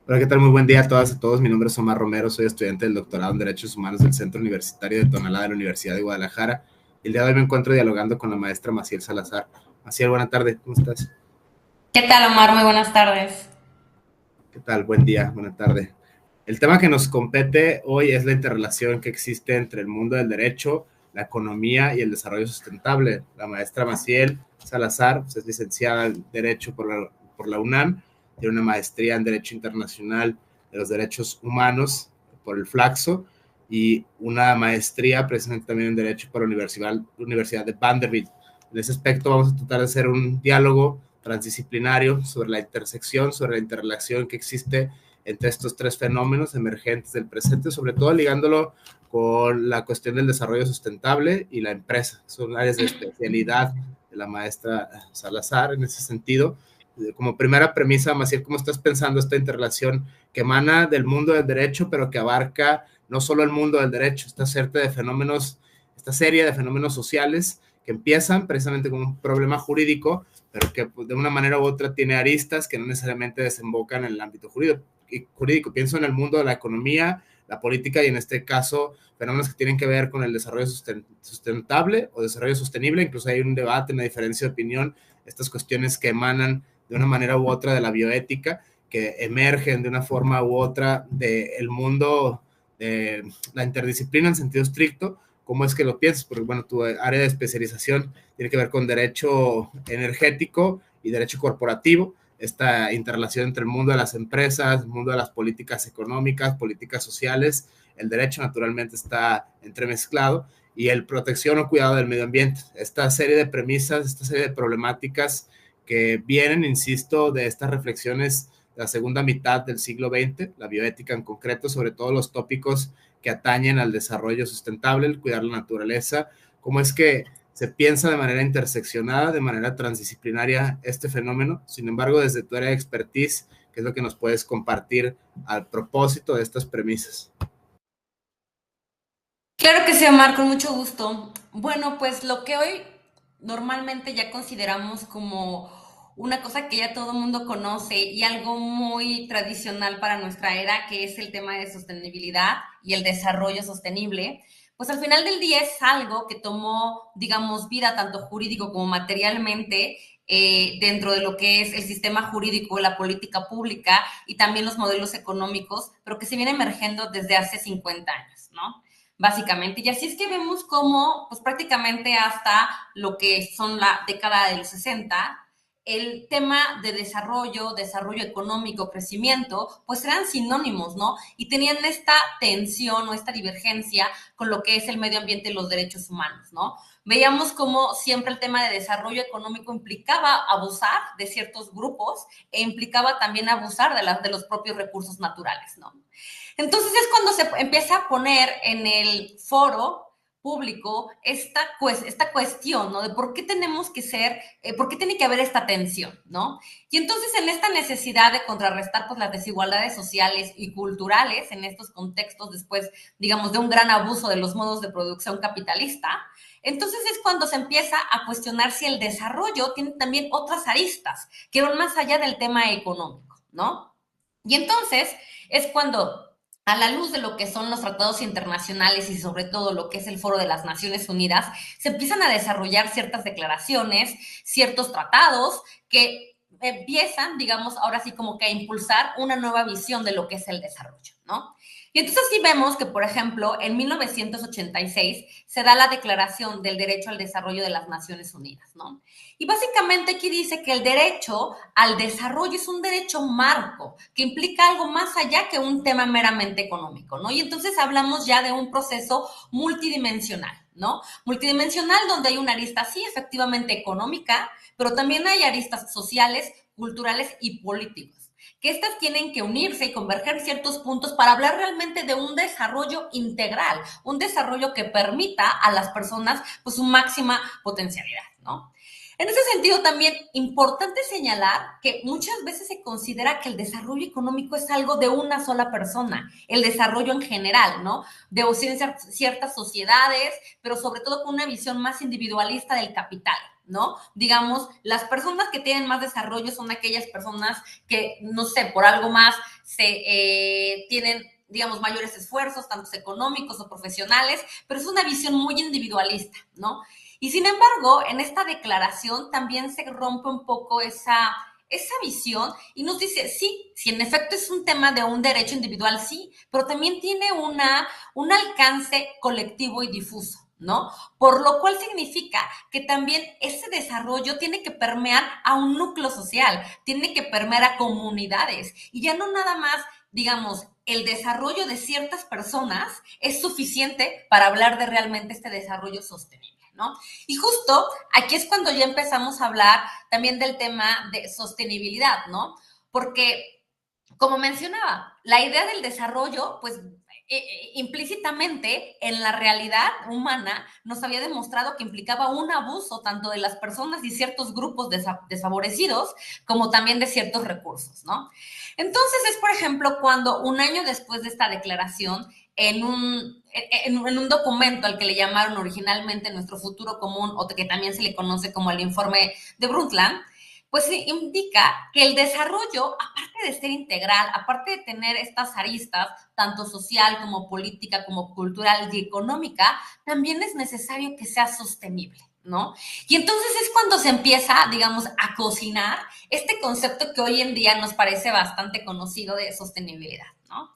Hola, ¿qué tal? Muy buen día a todas y a todos. Mi nombre es Omar Romero, soy estudiante del doctorado en Derechos Humanos del Centro Universitario de Tonalá de la Universidad de Guadalajara. El día de hoy me encuentro dialogando con la maestra Maciel Salazar. Maciel, buena tarde, ¿cómo estás? ¿Qué tal, Omar? Muy buenas tardes. ¿Qué tal? Buen día, buena tarde. El tema que nos compete hoy es la interrelación que existe entre el mundo del derecho, la economía y el desarrollo sustentable. La maestra Maciel Salazar pues, es licenciada en Derecho por la UNAM, tiene una maestría en Derecho Internacional de los Derechos Humanos por el Flaxo y una maestría precisamente también en Derecho por la Universidad de Vanderbilt. En ese aspecto vamos a tratar de hacer un diálogo transdisciplinario sobre la intersección, sobre la interrelación que existe entre estos tres fenómenos emergentes del presente, sobre todo ligándolo con la cuestión del desarrollo sustentable y la empresa. Son áreas de especialidad de la maestra Salazar en ese sentido. Como primera premisa, Maciel, ¿cómo estás pensando esta interrelación que emana del mundo del derecho, pero que abarca no solo el mundo del derecho, esta serie de fenómenos sociales que empiezan precisamente con un problema jurídico, pero que pues, de una manera u otra tiene aristas que no necesariamente desembocan en el ámbito jurídico. Pienso en el mundo de la economía, la política y en este caso fenómenos que tienen que ver con el desarrollo sustentable o desarrollo sostenible. Incluso hay un debate, una diferencia de opinión, estas cuestiones que emanan de una manera u otra de la bioética, que emergen de una forma u otra del mundo de la interdisciplina en sentido estricto. ¿Cómo es que lo piensas? Porque, bueno, tu área de especialización tiene que ver con derecho energético y derecho corporativo, esta interrelación entre el mundo de las empresas, el mundo de las políticas económicas, políticas sociales, el derecho naturalmente está entremezclado y el protección o cuidado del medio ambiente. Esta serie de premisas, esta serie de problemáticas que vienen, insisto, de estas reflexiones de la segunda mitad del siglo XX, la bioética en concreto, sobre todo los tópicos que atañen al desarrollo sustentable, el cuidar la naturaleza, cómo es que se piensa de manera interseccionada, de manera transdisciplinaria este fenómeno. Sin embargo, desde tu área de expertise, ¿qué es lo que nos puedes compartir al propósito de estas premisas? Claro que sí, Omar, con mucho gusto. Bueno, pues lo que hoy normalmente ya consideramos como una cosa que ya todo el mundo conoce y algo muy tradicional para nuestra era, que es el tema de sostenibilidad y el desarrollo sostenible, pues al final del día es algo que tomó, digamos, vida tanto jurídico como materialmente dentro de lo que es el sistema jurídico, la política pública y también los modelos económicos, pero que se viene emergiendo desde hace 50 años, ¿no? Básicamente. Y así es que vemos cómo, pues prácticamente hasta lo que son la década del 60, el tema de desarrollo económico, crecimiento, pues eran sinónimos, ¿no? Y tenían esta tensión o esta divergencia con lo que es el medio ambiente y los derechos humanos, ¿no? Veíamos cómo siempre el tema de desarrollo económico implicaba abusar de ciertos grupos e implicaba también abusar de los propios recursos naturales, ¿no? Entonces es cuando se empieza a poner en el foro público esta cuestión, ¿no? De por qué tenemos que ser, por qué tiene que haber esta tensión, ¿no? Y entonces en esta necesidad de contrarrestar pues las desigualdades sociales y culturales en estos contextos después, digamos, de un gran abuso de los modos de producción capitalista, entonces es cuando se empieza a cuestionar si el desarrollo tiene también otras aristas que van más allá del tema económico, ¿no? Y entonces es cuando a la luz de lo que son los tratados internacionales y sobre todo lo que es el Foro de las Naciones Unidas, se empiezan a desarrollar ciertas declaraciones, ciertos tratados que empiezan, digamos, ahora sí como que a impulsar una nueva visión de lo que es el desarrollo, ¿no? Y entonces sí vemos que, por ejemplo, en 1986 se da la Declaración del Derecho al Desarrollo de las Naciones Unidas, ¿no? Y básicamente aquí dice que el derecho al desarrollo es un derecho marco que implica algo más allá que un tema meramente económico, ¿no? Y entonces hablamos ya de un proceso multidimensional, ¿no? Multidimensional donde hay una arista, sí, efectivamente económica, pero también hay aristas sociales, culturales y políticos que estas tienen que unirse y converger ciertos puntos para hablar realmente de un desarrollo integral, un desarrollo que permita a las personas pues su máxima potencialidad, ¿no? En ese sentido, también importante señalar que muchas veces se considera que el desarrollo económico es algo de una sola persona, el desarrollo en general, ¿no? De ciertas sociedades, pero sobre todo con una visión más individualista del capital. ¿no? Digamos, las personas que tienen más desarrollo son aquellas personas que, no sé, por algo más tienen, digamos, mayores esfuerzos, tanto económicos o profesionales, pero es una visión muy individualista, ¿no? Y sin embargo, en esta declaración también se rompe un poco esa visión y nos dice, sí, si en efecto es un tema de un derecho individual, sí, pero también tiene un alcance colectivo y difuso, ¿no? Por lo cual significa que también ese desarrollo tiene que permear a un núcleo social, tiene que permear a comunidades y ya no nada más, digamos, el desarrollo de ciertas personas es suficiente para hablar de realmente este desarrollo sostenible, ¿no? Y justo aquí es cuando ya empezamos a hablar también del tema de sostenibilidad, ¿no? Porque, como mencionaba, la idea del desarrollo, pues implícitamente en la realidad humana nos había demostrado que implicaba un abuso tanto de las personas y ciertos grupos desfavorecidos como también de ciertos recursos, ¿no? Entonces es, por ejemplo, cuando un año después de esta declaración, en un documento al que le llamaron originalmente Nuestro Futuro Común, o que también se le conoce como el informe de Brundtland, pues indica que el desarrollo, aparte de ser integral, aparte de tener estas aristas, tanto social como política, como cultural y económica, también es necesario que sea sostenible, ¿no? Y entonces es cuando se empieza, digamos, a cocinar este concepto que hoy en día nos parece bastante conocido de sostenibilidad, ¿no?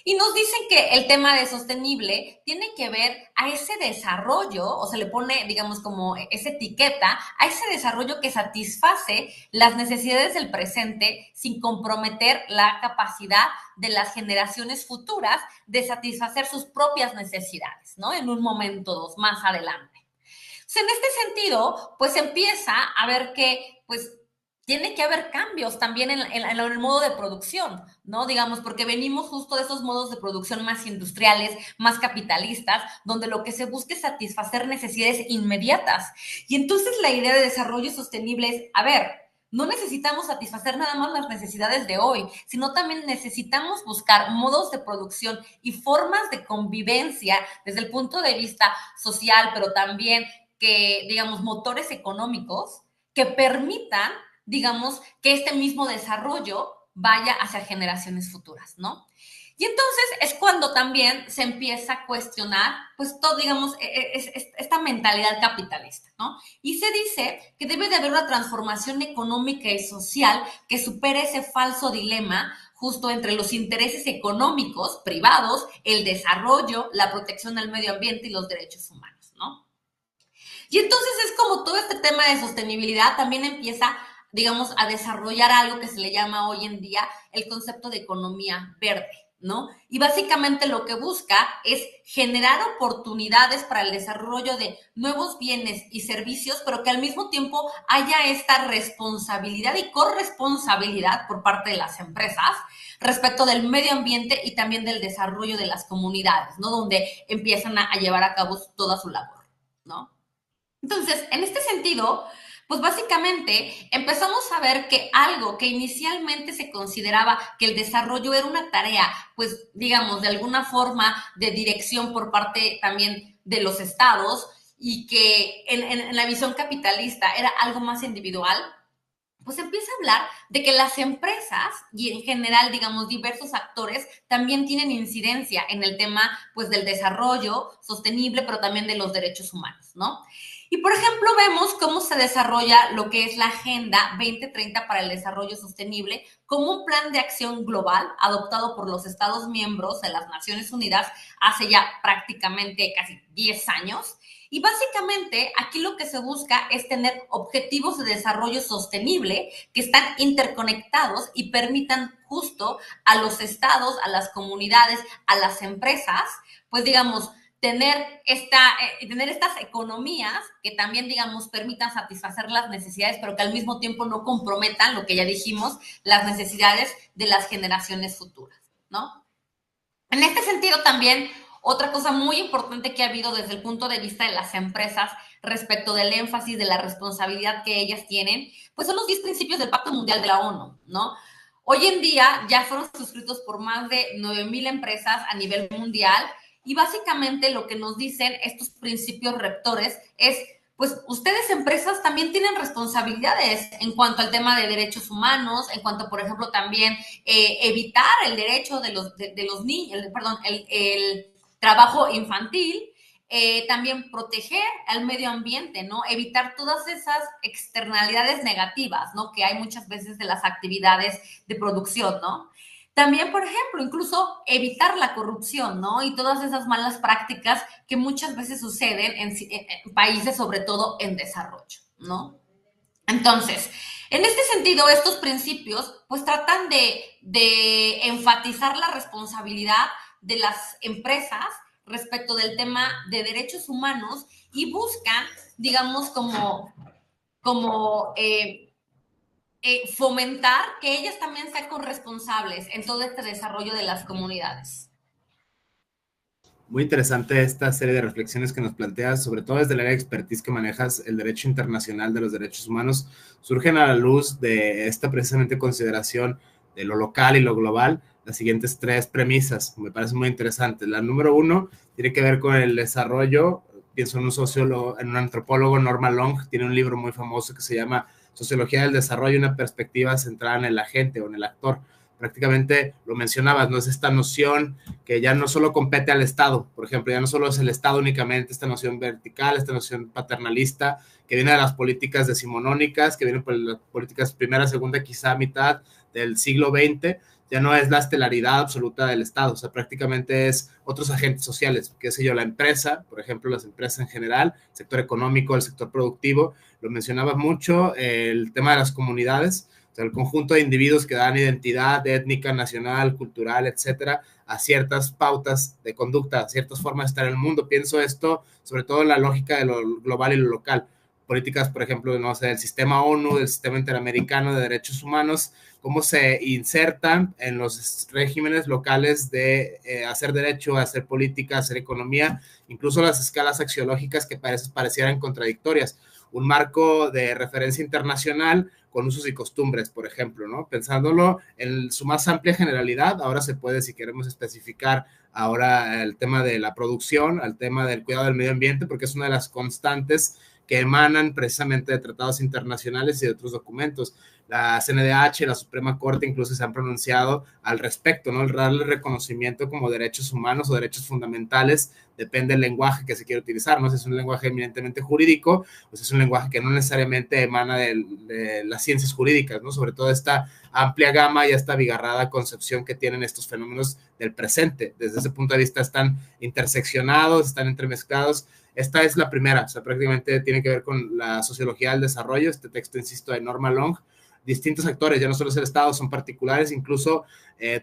Y nos dicen que el tema de sostenible tiene que ver a ese desarrollo, o se le pone, digamos, como esa etiqueta, a ese desarrollo que satisface las necesidades del presente sin comprometer la capacidad de las generaciones futuras de satisfacer sus propias necesidades, ¿no? En un momento o dos más adelante. Entonces, en este sentido, pues empieza a ver que, pues, tiene que haber cambios también en el modo de producción, ¿no? Digamos, porque venimos justo de esos modos de producción más industriales, más capitalistas, donde lo que se busca es satisfacer necesidades inmediatas. Y entonces la idea de desarrollo sostenible es, a ver, no necesitamos satisfacer nada más las necesidades de hoy, sino también necesitamos buscar modos de producción y formas de convivencia desde el punto de vista social, pero también que, digamos, motores económicos que permitan, digamos, que este mismo desarrollo vaya hacia generaciones futuras, ¿no? Y entonces es cuando también se empieza a cuestionar, pues, todo, digamos, esta mentalidad capitalista, ¿no? Y se dice que debe de haber una transformación económica y social que supere ese falso dilema justo entre los intereses económicos privados, el desarrollo, la protección del medio ambiente y los derechos humanos, ¿no? Y entonces es como todo este tema de sostenibilidad también empieza, digamos, a desarrollar algo que se le llama hoy en día el concepto de economía verde, ¿no? Y básicamente lo que busca es generar oportunidades para el desarrollo de nuevos bienes y servicios, pero que al mismo tiempo haya esta responsabilidad y corresponsabilidad por parte de las empresas respecto del medio ambiente y también del desarrollo de las comunidades, ¿no? Donde empiezan a llevar a cabo toda su labor, ¿no? Entonces, en este sentido, pues básicamente empezamos a ver que algo que inicialmente se consideraba que el desarrollo era una tarea, pues digamos, de alguna forma de dirección por parte también de los estados y que en la visión capitalista era algo más individual, pues empieza a hablar de que las empresas y en general, digamos, diversos actores también tienen incidencia en el tema, pues, del desarrollo sostenible, pero también de los derechos humanos, ¿no? Y, por ejemplo, vemos cómo se desarrolla lo que es la Agenda 2030 para el Desarrollo Sostenible como un plan de acción global adoptado por los Estados miembros de las Naciones Unidas hace ya prácticamente casi 10 años. Y básicamente aquí lo que se busca es tener objetivos de desarrollo sostenible que están interconectados y permitan justo a los estados, a las comunidades, a las empresas, pues digamos, tener estas economías que también, digamos, permitan satisfacer las necesidades, pero que al mismo tiempo no comprometan, lo que ya dijimos, las necesidades de las generaciones futuras, ¿no? En este sentido también, otra cosa muy importante que ha habido desde el punto de vista de las empresas respecto del énfasis de la responsabilidad que ellas tienen, pues son los 10 principios del Pacto Mundial de la ONU, ¿no? Hoy en día ya fueron suscritos por más de 9,000 empresas a nivel mundial y básicamente lo que nos dicen estos principios rectores es pues ustedes empresas también tienen responsabilidades en cuanto al tema de derechos humanos, en cuanto, por ejemplo, también evitar el derecho de los niños, perdón, el trabajo infantil, también proteger al medio ambiente, ¿no? Evitar todas esas externalidades negativas, ¿no? Que hay muchas veces de las actividades de producción, ¿no? También, por ejemplo, incluso evitar la corrupción, ¿no? Y todas esas malas prácticas que muchas veces suceden en países, sobre todo en desarrollo, ¿no? Entonces, en este sentido, estos principios pues tratan de enfatizar la responsabilidad de las empresas respecto del tema de derechos humanos y buscan, digamos, como fomentar que ellas también sean corresponsables en todo este desarrollo de las comunidades. Muy interesante esta serie de reflexiones que nos planteas, sobre todo desde el área de expertise que manejas, el derecho internacional de los derechos humanos, surgen a la luz de esta precisamente consideración de lo local y lo global, las siguientes tres premisas, me parecen muy interesantes. La número uno tiene que ver con el desarrollo, pienso en un sociólogo, en un antropólogo, Norma Long, tiene un libro muy famoso que se llama Sociología del Desarrollo, una perspectiva centrada en el agente o en el actor. Prácticamente lo mencionabas, ¿no? Es esta noción que ya no solo compete al Estado, por ejemplo, ya no solo es el Estado únicamente, esta noción vertical, esta noción paternalista, que viene de las políticas decimonónicas, que viene por las políticas primera, segunda, quizá mitad del siglo XX, ya no es la estelaridad absoluta del Estado, o sea, prácticamente es otros agentes sociales, qué sé yo, la empresa, por ejemplo, las empresas en general, el sector económico, el sector productivo, lo mencionabas mucho, el tema de las comunidades, o sea, el conjunto de individuos que dan identidad étnica, nacional, cultural, etcétera, a ciertas pautas de conducta, a ciertas formas de estar en el mundo. Pienso esto sobre todo en la lógica de lo global y lo local. Políticas, por ejemplo, no sé, del sistema ONU, del sistema interamericano de derechos humanos, cómo se insertan en los regímenes locales de hacer derecho, hacer política, hacer economía, incluso las escalas axiológicas que parecieran contradictorias. Un marco de referencia internacional con usos y costumbres, por ejemplo, ¿no? Pensándolo en su más amplia generalidad, ahora se puede, si queremos especificar ahora el tema de la producción, al tema del cuidado del medio ambiente, porque es una de las constantes que emanan precisamente de tratados internacionales y de otros documentos. La CNDH y la Suprema Corte incluso se han pronunciado al respecto, ¿no? El darle reconocimiento como derechos humanos o derechos fundamentales depende del lenguaje que se quiere utilizar, ¿no? Si es un lenguaje eminentemente jurídico, pues es un lenguaje que no necesariamente emana de las ciencias jurídicas, ¿no? Sobre todo esta amplia gama y esta abigarrada concepción que tienen estos fenómenos del presente. Desde ese punto de vista están interseccionados, están entremezclados. Esta es la primera, o sea, prácticamente tiene que ver con la sociología del desarrollo, este texto, insisto, de Norma Long, distintos actores, ya no solo es el Estado, son particulares, incluso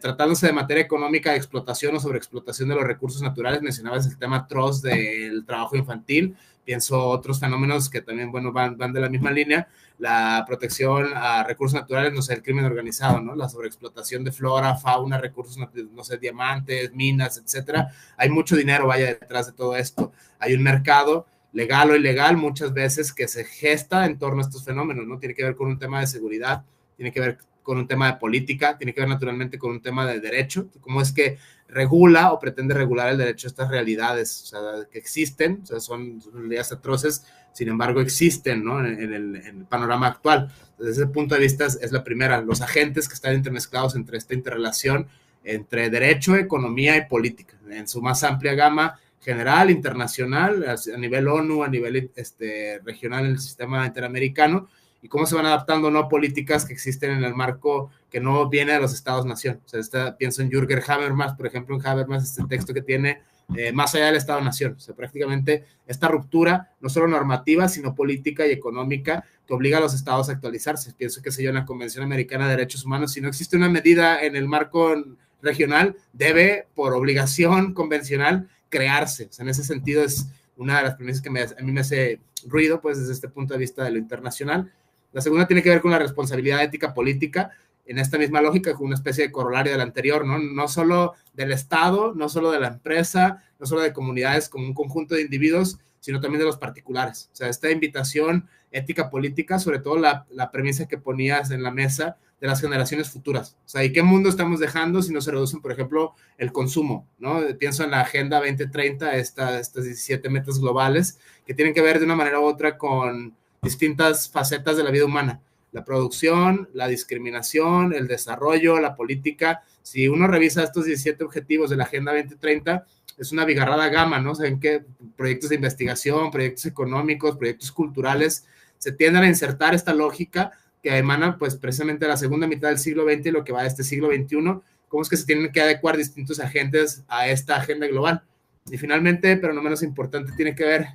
tratándose de materia económica, de explotación o sobreexplotación de los recursos naturales, mencionabas el tema atroz del trabajo infantil, pienso otros fenómenos que también, bueno, van de la misma línea, la protección a recursos naturales, no sé, el crimen organizado, ¿no? La sobreexplotación de flora, fauna, recursos, no sé, diamantes, minas, etcétera. Hay mucho dinero, vaya, detrás de todo esto. Hay un mercado legal o ilegal muchas veces que se gesta en torno a estos fenómenos, ¿no? Tiene que ver con un tema de seguridad, tiene que ver con un tema de política, tiene que ver naturalmente con un tema de derecho, cómo es que regula o pretende regular el derecho a estas realidades, o sea, que existen, o sea, son realidades atroces, sin embargo existen, ¿no? En el panorama actual. Desde ese punto de vista es la primera, los agentes que están entremezclados entre esta interrelación entre derecho, economía y política, en su más amplia gama general, internacional, a nivel ONU, a nivel regional en el sistema interamericano, y cómo se van adaptando no políticas que existen en el marco que no viene de los Estados-nación. O sea, pienso en Jürgen Habermas, por ejemplo, en Habermas, este texto que tiene más allá del Estado-nación. O sea, prácticamente esta ruptura, no solo normativa, sino política y económica, que obliga a los estados a actualizarse. Pienso que sería una Convención Americana de Derechos Humanos. Si no existe una medida en el marco regional, debe, por obligación convencional, crearse. O sea, en ese sentido es una de las premisas que a mí me hace ruido, pues, desde este punto de vista de lo internacional. La segunda tiene que ver con la responsabilidad ética política, en esta misma lógica, con una especie de corolario del anterior, ¿no? No solo del Estado, no solo de la empresa, no solo de comunidades como un conjunto de individuos, sino también de los particulares. O sea, esta invitación ética política, sobre todo la premisa que ponías en la mesa de las generaciones futuras. O sea, ¿y qué mundo estamos dejando si no se reducen, por ejemplo, el consumo? ¿No? Pienso en la Agenda 2030, estas 17 metas globales que tienen que ver de una manera u otra con distintas facetas de la vida humana. La producción, la discriminación, el desarrollo, la política. Si uno revisa estos 17 objetivos de la Agenda 2030, es una bigarrada gama, ¿no? Saben que proyectos de investigación, proyectos económicos, proyectos culturales, se tienden a insertar esta lógica que emana pues precisamente de la segunda mitad del siglo XX y lo que va de este siglo XXI, cómo es que se tienen que adecuar distintos agentes a esta agenda global. Y finalmente, pero no menos importante, tiene que ver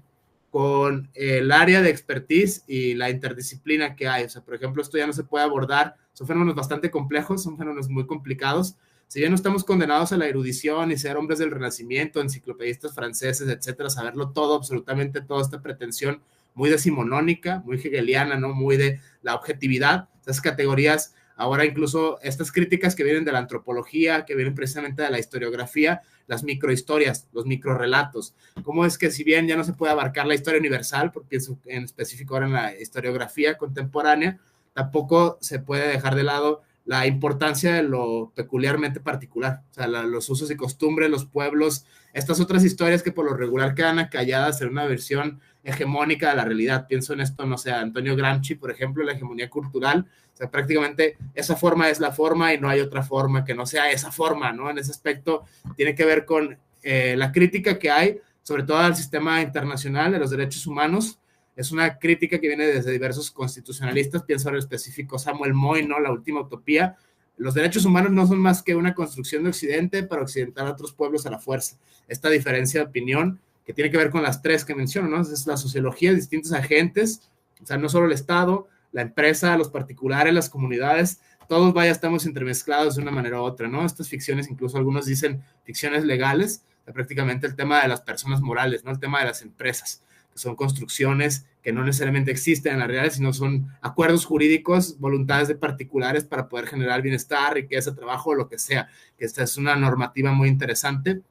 con el área de expertise y la interdisciplina que hay. O sea, por ejemplo, esto ya no se puede abordar, son fenómenos bastante complejos, son fenómenos muy complicados. Si bien no estamos condenados a la erudición y ser hombres del Renacimiento, enciclopedistas franceses, etcétera, saberlo todo, absolutamente toda esta pretensión muy decimonónica, muy hegeliana, ¿no? Muy de la objetividad, esas categorías, ahora incluso estas críticas que vienen de la antropología, que vienen precisamente de la historiografía, las microhistorias, los microrelatos, cómo es que si bien ya no se puede abarcar la historia universal, porque es en específico ahora en la historiografía contemporánea, tampoco se puede dejar de lado la importancia de lo peculiarmente particular, o sea, los usos y costumbres, los pueblos, estas otras historias que por lo regular quedan acalladas en una versión hegemónica de la realidad. Pienso en esto, no sé, Antonio Gramsci, por ejemplo, la hegemonía cultural, o sea, prácticamente esa forma es la forma y no hay otra forma que no sea esa forma, ¿no? En ese aspecto tiene que ver con la crítica que hay, sobre todo al sistema internacional de los derechos humanos. Es una crítica que viene desde diversos constitucionalistas, pienso en el específico Samuel Moy, ¿no? La última utopía. Los derechos humanos no son más que una construcción de Occidente para occidentar a otros pueblos a la fuerza. Esta diferencia de opinión que tiene que ver con las tres que menciono, ¿no? Es la sociología, distintos agentes, o sea, no solo el Estado, la empresa, los particulares, las comunidades, todos vaya, estamos entremezclados de una manera u otra, ¿no? Estas ficciones, incluso algunos dicen ficciones legales, o sea, prácticamente el tema de las personas morales, ¿no? El tema de las empresas, que son construcciones que no necesariamente existen en la realidad, sino son acuerdos jurídicos, voluntades de particulares para poder generar bienestar, riqueza, trabajo, lo que sea, que esta es una normativa muy interesante.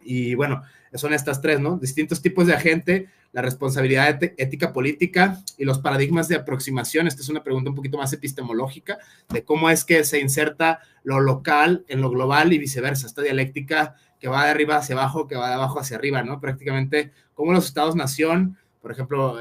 Y bueno, son estas tres, ¿no? Distintos tipos de agente, la responsabilidad ética política y los paradigmas de aproximación. Esta es una pregunta un poquito más epistemológica de cómo es que se inserta lo local en lo global y viceversa, esta dialéctica que va de arriba hacia abajo, que va de abajo hacia arriba, ¿no? Prácticamente cómo los estados-nación, por ejemplo,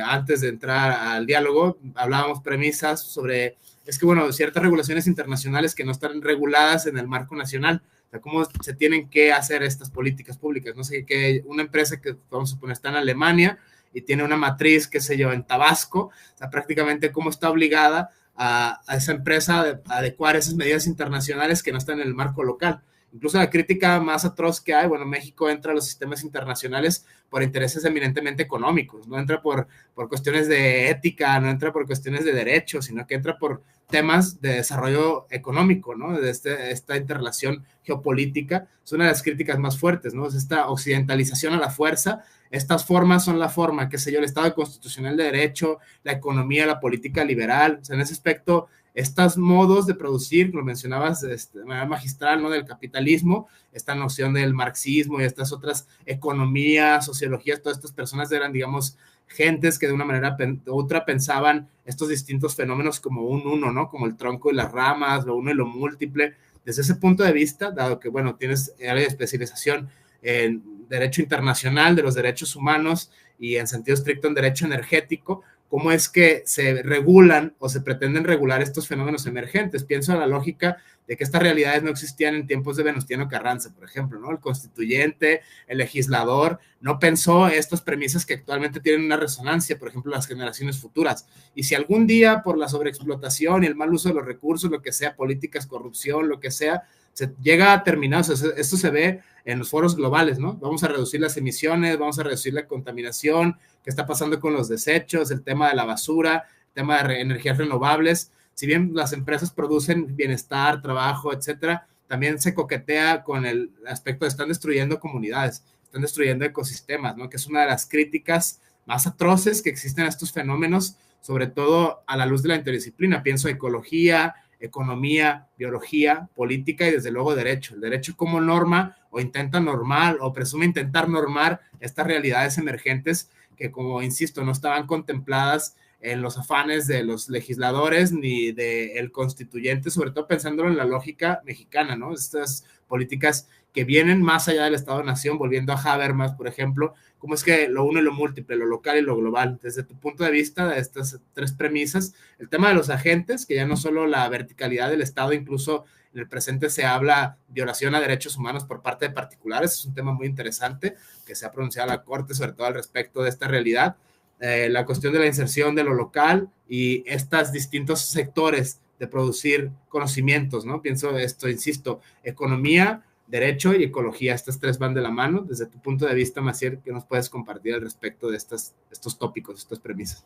antes de entrar al diálogo, hablábamos premisas sobre, es que bueno, ciertas regulaciones internacionales que no están reguladas en el marco nacional, o sea, cómo se tienen que hacer estas políticas públicas. No sé, que una empresa que, vamos a suponer, está en Alemania y tiene una matriz, qué sé yo, en Tabasco, o sea, prácticamente cómo está obligada a esa empresa a adecuar esas medidas internacionales que no están en el marco local. Incluso la crítica más atroz que hay, bueno, México entra a los sistemas internacionales por intereses eminentemente económicos, no entra por cuestiones de ética, no entra por cuestiones de derechos, sino que entra por temas de desarrollo económico, ¿no? De esta interrelación geopolítica, es una de las críticas más fuertes, ¿no? Es esta occidentalización a la fuerza, estas formas son la forma, qué sé yo, el Estado constitucional de derecho, la economía, la política liberal, o sea, en ese aspecto, estos modos de producir, lo mencionabas de manera magistral, ¿no? Del capitalismo, esta noción del marxismo y estas otras economías, sociologías, todas estas personas eran, digamos, gentes que de una manera u otra pensaban estos distintos fenómenos como un uno, ¿no? Como el tronco y las ramas, lo uno y lo múltiple. Desde ese punto de vista, dado que, bueno, tienes área de especialización en derecho internacional de los derechos humanos y en sentido estricto en derecho energético, cómo es que se regulan o se pretenden regular estos fenómenos emergentes. Pienso en la lógica de que estas realidades no existían en tiempos de Venustiano Carranza, por ejemplo, ¿no? El constituyente, el legislador, no pensó estas premisas que actualmente tienen una resonancia, por ejemplo, las generaciones futuras. Y si algún día, por la sobreexplotación y el mal uso de los recursos, lo que sea, políticas, corrupción, lo que sea, se llega a terminar, o sea, esto se ve en los foros globales, ¿no? Vamos a reducir las emisiones, vamos a reducir la contaminación, qué está pasando con los desechos, el tema de la basura, el tema de energías renovables. Si bien las empresas producen bienestar, trabajo, etcétera, también se coquetea con el aspecto de están destruyendo comunidades, están destruyendo ecosistemas, ¿no? Que es una de las críticas más atroces que existen a estos fenómenos, sobre todo a la luz de la interdisciplina. Pienso ecología, economía, biología, política y desde luego derecho. El derecho como norma o intenta normar o presume intentar normar estas realidades emergentes que, como insisto, no estaban contempladas en los afanes de los legisladores ni del constituyente, sobre todo pensándolo en la lógica mexicana, ¿no? Estas políticas que vienen más allá del Estado-Nación, volviendo a Habermas, por ejemplo, cómo es que lo uno y lo múltiple, lo local y lo global. Desde tu punto de vista de estas tres premisas, el tema de los agentes, que ya no solo la verticalidad del Estado, incluso en el presente se habla violación a derechos humanos por parte de particulares, es un tema muy interesante que se ha pronunciado la Corte, sobre todo al respecto de esta realidad. La cuestión de la inserción de lo local y estos distintos sectores de producir conocimientos, ¿no? Pienso esto, insisto, economía, derecho y ecología, estas tres van de la mano. Desde tu punto de vista, Maciel, ¿qué nos puedes compartir al respecto de estos tópicos, estas premisas?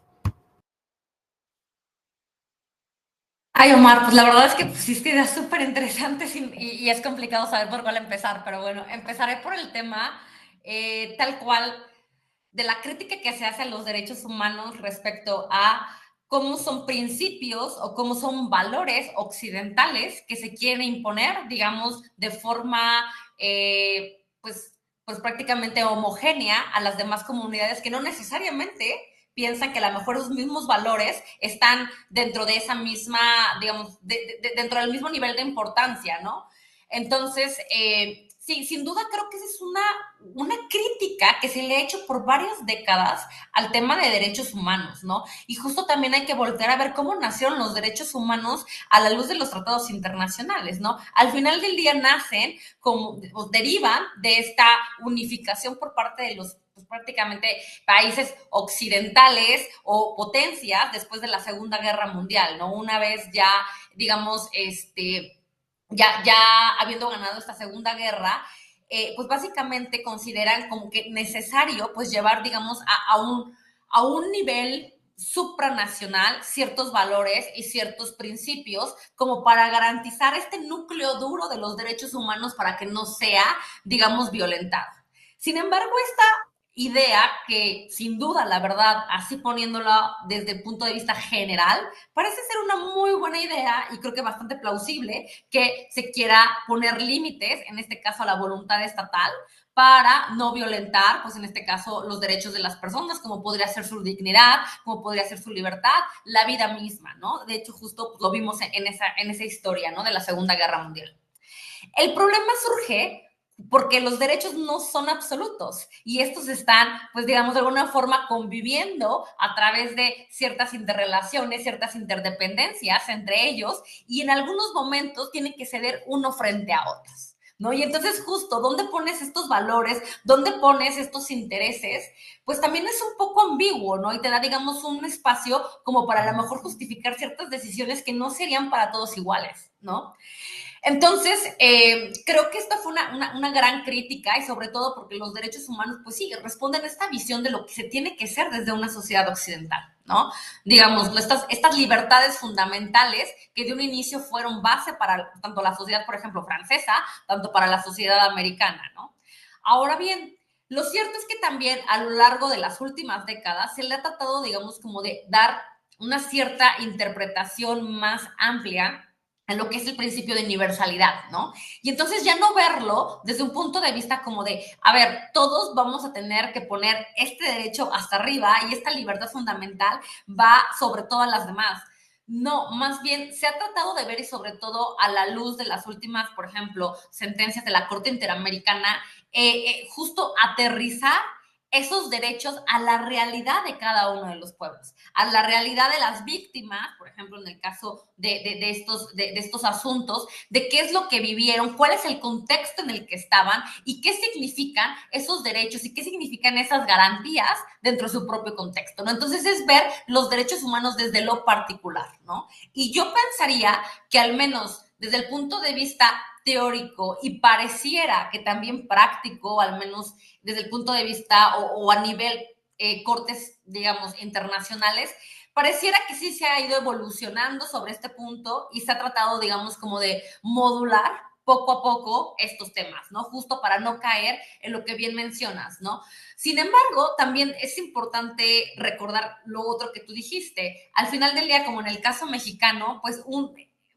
Ay, Omar, pues la verdad es que pusiste ideas súper interesantes y es complicado saber por cuál empezar, pero bueno, empezaré por el tema tal cual de la crítica que se hace a los derechos humanos respecto a cómo son principios o cómo son valores occidentales que se quieren imponer, digamos, de forma, pues prácticamente homogénea a las demás comunidades que no necesariamente piensan que a lo mejor esos mismos valores están dentro de esa misma, digamos, dentro del mismo nivel de importancia, ¿no? Entonces, sí, sin duda creo que esa es una crítica que se le ha hecho por varias décadas al tema de derechos humanos, ¿no? Y justo también hay que voltear a ver cómo nacieron los derechos humanos a la luz de los tratados internacionales, ¿no? Al final del día nacen como, o derivan de esta unificación por parte de los pues, prácticamente países occidentales o potencias después de la Segunda Guerra Mundial, ¿no? Una vez ya, digamos, ya habiendo ganado esta Segunda Guerra, pues básicamente consideran como que necesario pues llevar, digamos, a un nivel supranacional ciertos valores y ciertos principios como para garantizar este núcleo duro de los derechos humanos para que no sea, digamos, violentado. Sin embargo, esta idea que sin duda, la verdad, así poniéndola desde el punto de vista general, parece ser una muy buena idea y creo que bastante plausible que se quiera poner límites, en este caso a la voluntad estatal, para no violentar, pues en este caso, los derechos de las personas, como podría ser su dignidad, como podría ser su libertad, la vida misma, ¿no? De hecho, justo lo vimos en esa historia, ¿no? De la Segunda Guerra Mundial. El problema surge porque los derechos no son absolutos y estos están, pues digamos, de alguna forma conviviendo a través de ciertas interrelaciones, ciertas interdependencias entre ellos y en algunos momentos tienen que ceder uno frente a otros, ¿no? Y entonces justo, ¿dónde pones estos valores? ¿Dónde pones estos intereses? Pues también es un poco ambiguo, ¿no? Y te da, digamos, un espacio como para a lo mejor justificar ciertas decisiones que no serían para todos iguales, ¿no? Entonces, creo que esta fue una gran crítica y sobre todo porque los derechos humanos, pues sí, responden a esta visión de lo que se tiene que ser desde una sociedad occidental, ¿no? Digamos, estas libertades fundamentales que de un inicio fueron base para tanto la sociedad, por ejemplo, francesa, tanto para la sociedad americana, ¿no? Ahora bien, lo cierto es que también a lo largo de las últimas décadas se le ha tratado, digamos, como de dar una cierta interpretación más amplia en lo que es el principio de universalidad, ¿no? Y entonces ya no verlo desde un punto de vista como de, a ver, todos vamos a tener que poner este derecho hasta arriba y esta libertad fundamental va sobre todas las demás. No, más bien se ha tratado de ver y sobre todo a la luz de las últimas, por ejemplo, sentencias de la Corte Interamericana, justo aterrizar esos derechos a la realidad de cada uno de los pueblos, a la realidad de las víctimas, por ejemplo, en el caso de estos asuntos, de qué es lo que vivieron, cuál es el contexto en el que estaban y qué significan esos derechos y qué significan esas garantías dentro de su propio contexto, ¿no? Entonces es ver los derechos humanos desde lo particular, ¿no? Y yo pensaría que al menos desde el punto de vista teórico y pareciera que también práctico, al menos desde el punto de vista o a nivel cortes, digamos, internacionales, pareciera que sí se ha ido evolucionando sobre este punto y se ha tratado, digamos, como de modular poco a poco estos temas, ¿no? Justo para no caer en lo que bien mencionas, ¿no? Sin embargo, también es importante recordar lo otro que tú dijiste. Al final del día, como en el caso mexicano, pues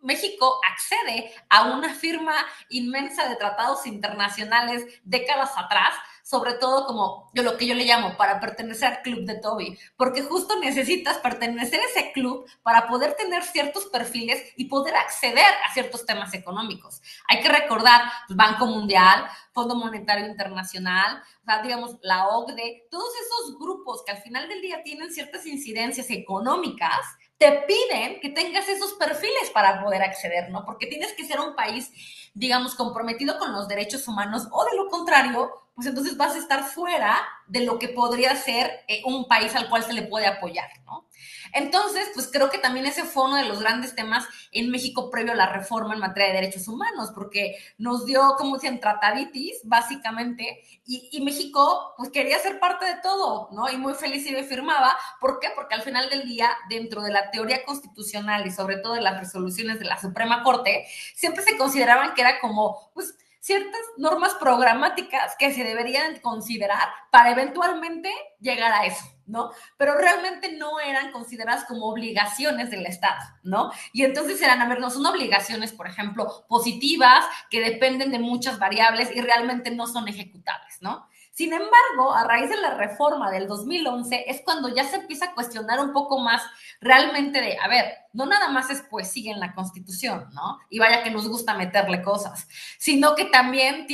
México accede a una firma inmensa de tratados internacionales décadas atrás, sobre todo como lo que yo le llamo para pertenecer al club de Toby, porque justo necesitas pertenecer a ese club para poder tener ciertos perfiles y poder acceder a ciertos temas económicos. Hay que recordar el Banco Mundial, Fondo Monetario Internacional, o sea, digamos, la OCDE, todos esos grupos que al final del día tienen ciertas incidencias económicas, te piden que tengas esos perfiles para poder acceder, ¿no? Porque tienes que ser un país, digamos, comprometido con los derechos humanos, o de lo contrario, pues entonces vas a estar fuera de lo que podría ser un país al cual se le puede apoyar, ¿no? Entonces, pues creo que también ese fue uno de los grandes temas en México previo a la reforma en materia de derechos humanos, porque nos dio, como dicen, trataditis, básicamente, y México, pues quería ser parte de todo, ¿no? Y muy feliz y firmaba. ¿Por qué? Porque al final del día, dentro de la teoría constitucional y sobre todo de las resoluciones de la Suprema Corte, siempre se consideraban que era como, pues, ciertas normas programáticas que se deberían considerar para eventualmente llegar a eso, ¿no? Pero realmente no eran consideradas como obligaciones del Estado, ¿no? Y entonces eran, a ver, no son obligaciones, por ejemplo, positivas, que dependen de muchas variables y realmente no son ejecutables, ¿no? Sin embargo, a raíz de la reforma del 2011 es cuando ya se empieza a cuestionar un poco más realmente de, a ver, no nada más es poesía en la Constitución, ¿no? Y vaya que nos gusta meterle cosas, sino que también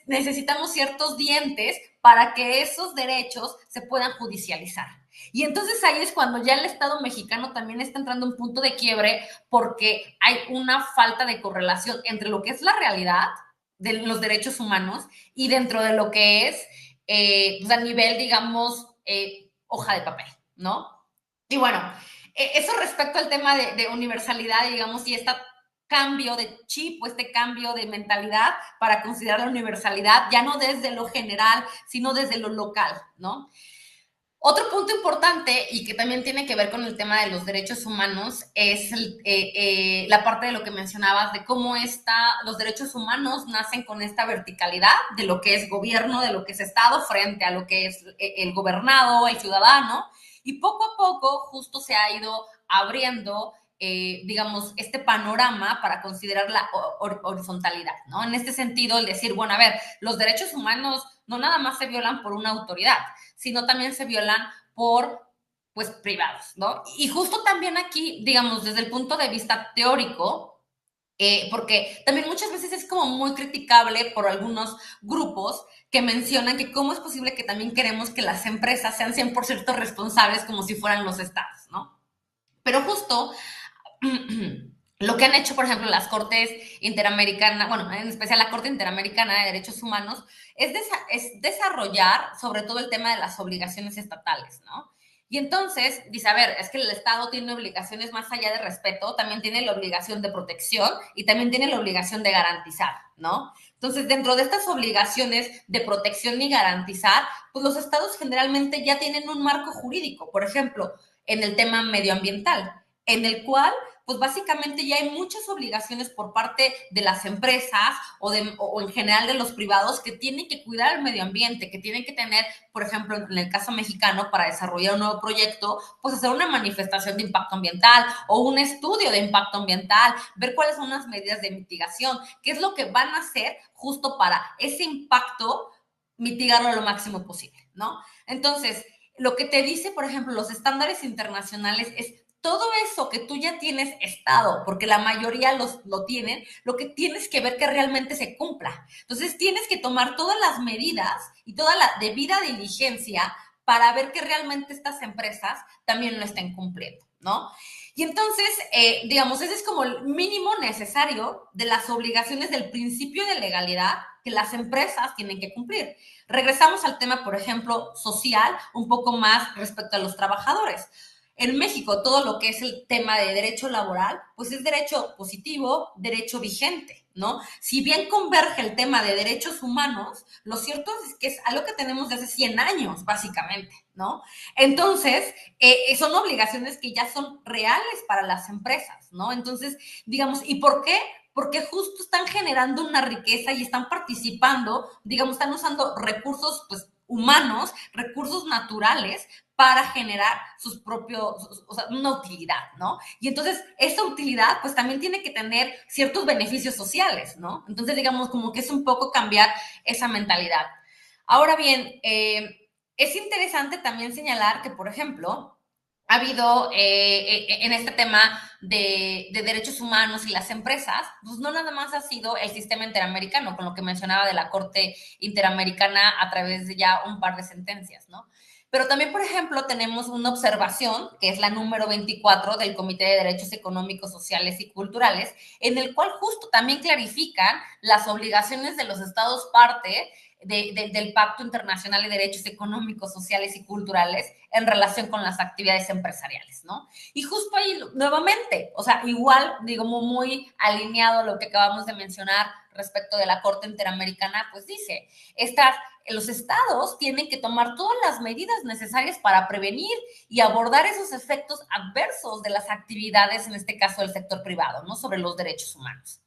necesitamos ciertos dientes para que esos derechos se puedan judicializar. Y entonces ahí es cuando ya el Estado mexicano también está entrando en un punto de quiebre, porque hay una falta de correlación entre lo que es la realidad de los derechos humanos y dentro de lo que es pues a nivel, digamos, hoja de papel, ¿no? Y bueno, eso respecto al tema de universalidad, digamos, y este cambio de chip o este cambio de mentalidad para considerar la universalidad, ya no desde lo general, sino desde lo local, ¿no? Otro punto importante y que también tiene que ver con el tema de los derechos humanos es la parte de lo que mencionabas, de cómo los derechos humanos nacen con esta verticalidad de lo que es gobierno, de lo que es Estado, frente a lo que es el gobernado, el ciudadano, y poco a poco justo se ha ido abriendo, digamos, este panorama para considerar la horizontalidad, ¿no? En este sentido, el decir, bueno, a ver, los derechos humanos no nada más se violan por una autoridad, sino también se violan por, pues, privados, ¿no? Y justo también aquí, digamos, desde el punto de vista teórico, porque también muchas veces es como muy criticable por algunos grupos que mencionan que cómo es posible que también queremos que las empresas sean 100% responsables como si fueran los estados, ¿no? Pero justo lo que han hecho, por ejemplo, las Cortes Interamericanas, bueno, en especial la Corte Interamericana de Derechos Humanos, es desarrollar sobre todo el tema de las obligaciones estatales, ¿no? Y entonces dice, a ver, es que el Estado tiene obligaciones más allá de respeto, también tiene la obligación de protección y también tiene la obligación de garantizar, ¿no? Entonces, dentro de estas obligaciones de protección y garantizar, pues los estados generalmente ya tienen un marco jurídico, por ejemplo, en el tema medioambiental, en el cual pues básicamente ya hay muchas obligaciones por parte de las empresas o en general de los privados que tienen que cuidar el medio ambiente, que tienen que tener, por ejemplo, en el caso mexicano, para desarrollar un nuevo proyecto, pues hacer una manifestación de impacto ambiental o un estudio de impacto ambiental, ver cuáles son las medidas de mitigación, qué es lo que van a hacer justo para ese impacto mitigarlo lo máximo posible, ¿no? Entonces, lo que te dice, por ejemplo, los estándares internacionales es todo eso que tú ya tienes estado, porque la mayoría lo tienen, lo que tienes que ver que realmente se cumpla. Entonces tienes que tomar todas las medidas y toda la debida diligencia para ver que realmente estas empresas también lo estén cumpliendo, ¿no? Y entonces, digamos, ese es como el mínimo necesario de las obligaciones del principio de legalidad que las empresas tienen que cumplir. Regresamos al tema, por ejemplo, social, un poco más respecto a los trabajadores. En México, todo lo que es el tema de derecho laboral, pues es derecho positivo, derecho vigente, ¿no? Si bien converge el tema de derechos humanos, lo cierto es que es algo que tenemos desde 100 años, básicamente, ¿no? Entonces, son obligaciones que ya son reales para las empresas, ¿no? Entonces, digamos, ¿y por qué? Porque justo están generando una riqueza y están participando, digamos, están usando recursos, pues, humanos, recursos naturales, para generar sus propios, o sea, una utilidad, ¿no? Y entonces esa utilidad pues también tiene que tener ciertos beneficios sociales, ¿no? Entonces digamos como que es un poco cambiar esa mentalidad. Ahora bien, es interesante también señalar que, por ejemplo, ha habido en este tema de derechos humanos y las empresas, pues no nada más ha sido el sistema interamericano, con lo que mencionaba de la Corte Interamericana a través de ya un par de sentencias, ¿no? Pero también, por ejemplo, tenemos una observación, que es la número 24 del Comité de Derechos Económicos, Sociales y Culturales, en el cual justo también clarifican las obligaciones de los estados parte del Pacto Internacional de Derechos Económicos, Sociales y Culturales en relación con las actividades empresariales, ¿no? Y justo ahí, nuevamente, o sea, igual, digo, muy alineado a lo que acabamos de mencionar respecto de la Corte Interamericana, pues dice, los estados tienen que tomar todas las medidas necesarias para prevenir y abordar esos efectos adversos de las actividades, en este caso del sector privado, ¿no? Sobre los derechos humanos.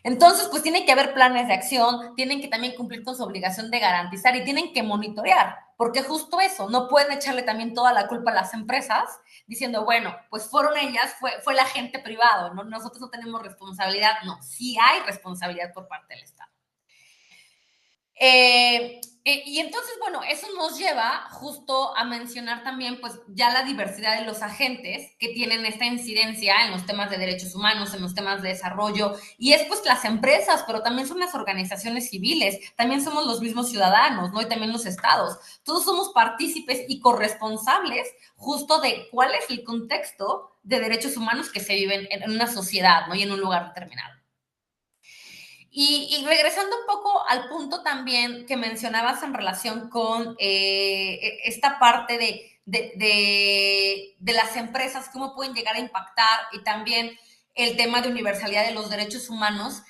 Entonces, pues tiene que haber planes de acción, tienen que también cumplir con su obligación de garantizar y tienen que monitorear, porque justo eso, no pueden echarle también toda la culpa a las empresas diciendo, bueno, pues fueron ellas, fue la agente privado, ¿no? Nosotros no tenemos responsabilidad, no, sí hay responsabilidad por parte del Estado. Y entonces, bueno, eso nos lleva justo a mencionar también, pues, ya la diversidad de los agentes que tienen esta incidencia en los temas de derechos humanos, en los temas de desarrollo, y es pues las empresas, pero también son las organizaciones civiles, también somos los mismos ciudadanos, ¿no? Y también los estados. Todos somos partícipes y corresponsables justo de cuál es el contexto de derechos humanos que se viven en una sociedad, ¿no? Y en un lugar determinado. Y regresando un poco al punto también que mencionabas en relación con esta parte de las empresas, cómo pueden llegar a impactar y también el tema de universalidad de los derechos humanos,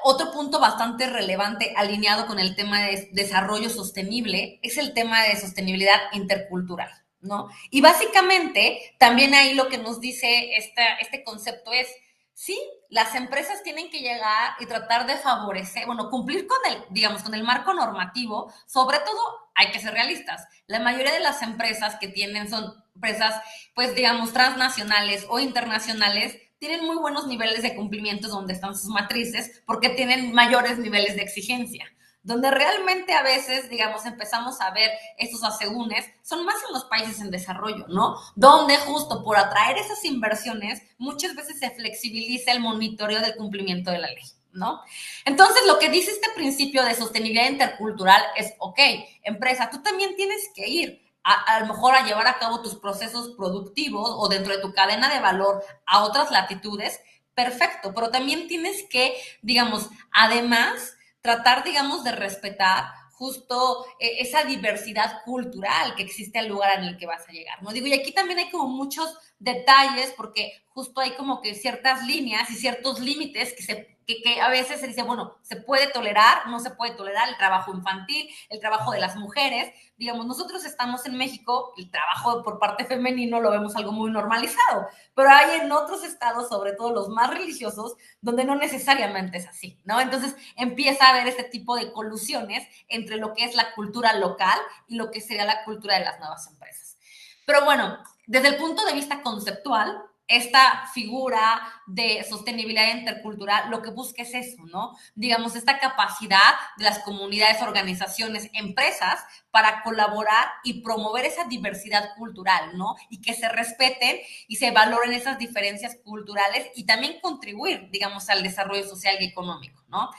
otro punto bastante relevante alineado con el tema de desarrollo sostenible es el tema de sostenibilidad intercultural, ¿no? Y básicamente también ahí lo que nos dice este concepto es, sí, las empresas tienen que llegar y tratar de favorecer, bueno, cumplir con el, digamos, con el marco normativo. Sobre todo, hay que ser realistas. La mayoría de las empresas que tienen son empresas, pues, digamos, transnacionales o internacionales, tienen muy buenos niveles de cumplimiento donde están sus matrices porque tienen mayores niveles de exigencia. Donde realmente a veces, digamos, empezamos a ver estos asegúnes, son más en los países en desarrollo, ¿no? Donde justo por atraer esas inversiones, muchas veces se flexibiliza el monitoreo del cumplimiento de la ley, ¿no? Entonces, lo que dice este principio de sostenibilidad intercultural es, ok, empresa, tú también tienes que ir a lo mejor a llevar a cabo tus procesos productivos o dentro de tu cadena de valor a otras latitudes, perfecto, pero también tienes que, digamos, además tratar, digamos, de respetar justo esa diversidad cultural que existe al lugar en el que vas a llegar, ¿no? Digo, y aquí también hay como muchos detalles porque justo hay como que ciertas líneas y ciertos límites que a veces se dice, bueno, se puede tolerar, no se puede tolerar el trabajo infantil, el trabajo de las mujeres. Digamos, nosotros estamos en México, el trabajo por parte femenino lo vemos algo muy normalizado, pero hay en otros estados, sobre todo los más religiosos, donde no necesariamente es así, ¿no? Entonces empieza a haber este tipo de colusiones entre lo que es la cultura local y lo que sería la cultura de las nuevas empresas. Pero bueno, desde el punto de vista conceptual, esta figura de sostenibilidad intercultural lo que busca es eso, ¿no? Digamos, esta capacidad de las comunidades, organizaciones, empresas para colaborar y promover esa diversidad cultural, ¿no? Y que se respeten y se valoren esas diferencias culturales y también contribuir, digamos, al desarrollo social y económico, ¿no?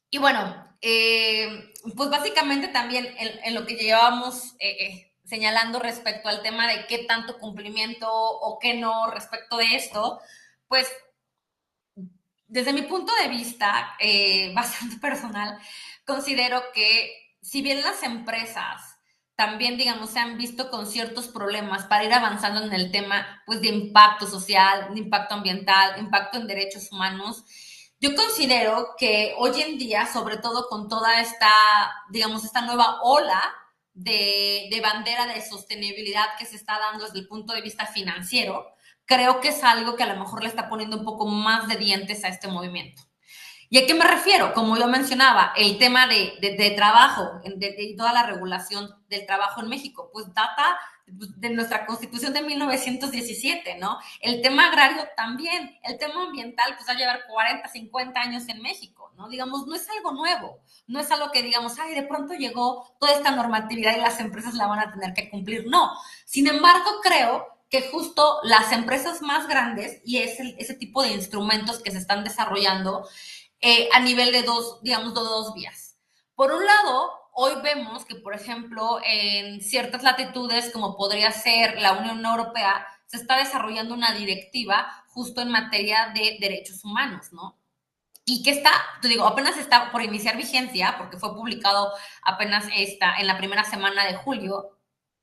Y bueno, pues básicamente también en lo que llevábamos señalando respecto al tema de qué tanto cumplimiento o qué no respecto de esto, pues desde mi punto de vista, bastante personal, considero que si bien las empresas también, digamos, se han visto con ciertos problemas para ir avanzando en el tema, pues, de impacto social, de impacto ambiental, impacto en derechos humanos, yo considero que hoy en día, sobre todo con toda esta, digamos, esta nueva ola de bandera de sostenibilidad que se está dando desde el punto de vista financiero, creo que es algo que a lo mejor le está poniendo un poco más de dientes a este movimiento. ¿Y a qué me refiero? Como yo mencionaba, el tema de trabajo, de toda la regulación del trabajo en México, pues data de nuestra Constitución de 1917, ¿no? El tema agrario también, el tema ambiental, pues va a llevar 40, 50 años en México, ¿no? Digamos, no es algo nuevo, no es algo que digamos, ay, de pronto llegó toda esta normatividad y las empresas la van a tener que cumplir. No. Sin embargo, creo que justo las empresas más grandes y ese tipo de instrumentos que se están desarrollando a nivel de dos, digamos, de dos vías. Por un lado, hoy vemos que, por ejemplo, en ciertas latitudes, como podría ser la Unión Europea, se está desarrollando una directiva justo en materia de derechos humanos, ¿no? Y que está, te digo, apenas está por iniciar vigencia, porque fue publicado apenas en la primera semana de julio,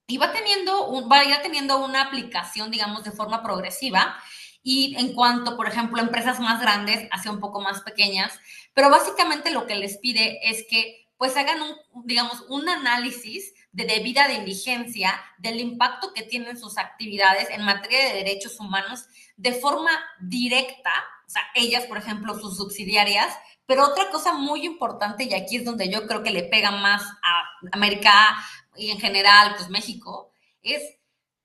y va a ir teniendo una aplicación, digamos, de forma progresiva, y en cuanto, por ejemplo, a empresas más grandes, hacia un poco más pequeñas, pero básicamente lo que les pide es que pues hagan digamos, un análisis de debida diligencia del impacto que tienen sus actividades en materia de derechos humanos de forma directa, o sea, ellas, por ejemplo, sus subsidiarias, pero otra cosa muy importante, y aquí es donde yo creo que le pega más a América y en general, pues México, es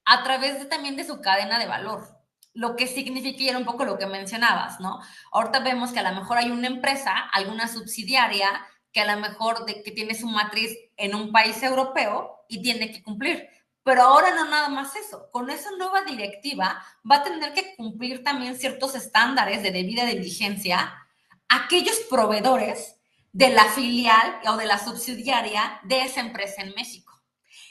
a través también de su cadena de valor. Lo que significa, y era un poco lo que mencionabas, ¿no? Ahorita vemos que a lo mejor hay una empresa, alguna subsidiaria, que a lo mejor que tiene su matriz en un país europeo y tiene que cumplir. Pero ahora no nada más eso. Con esa nueva directiva va a tener que cumplir también ciertos estándares de debida diligencia aquellos proveedores de la filial o de la subsidiaria de esa empresa en México.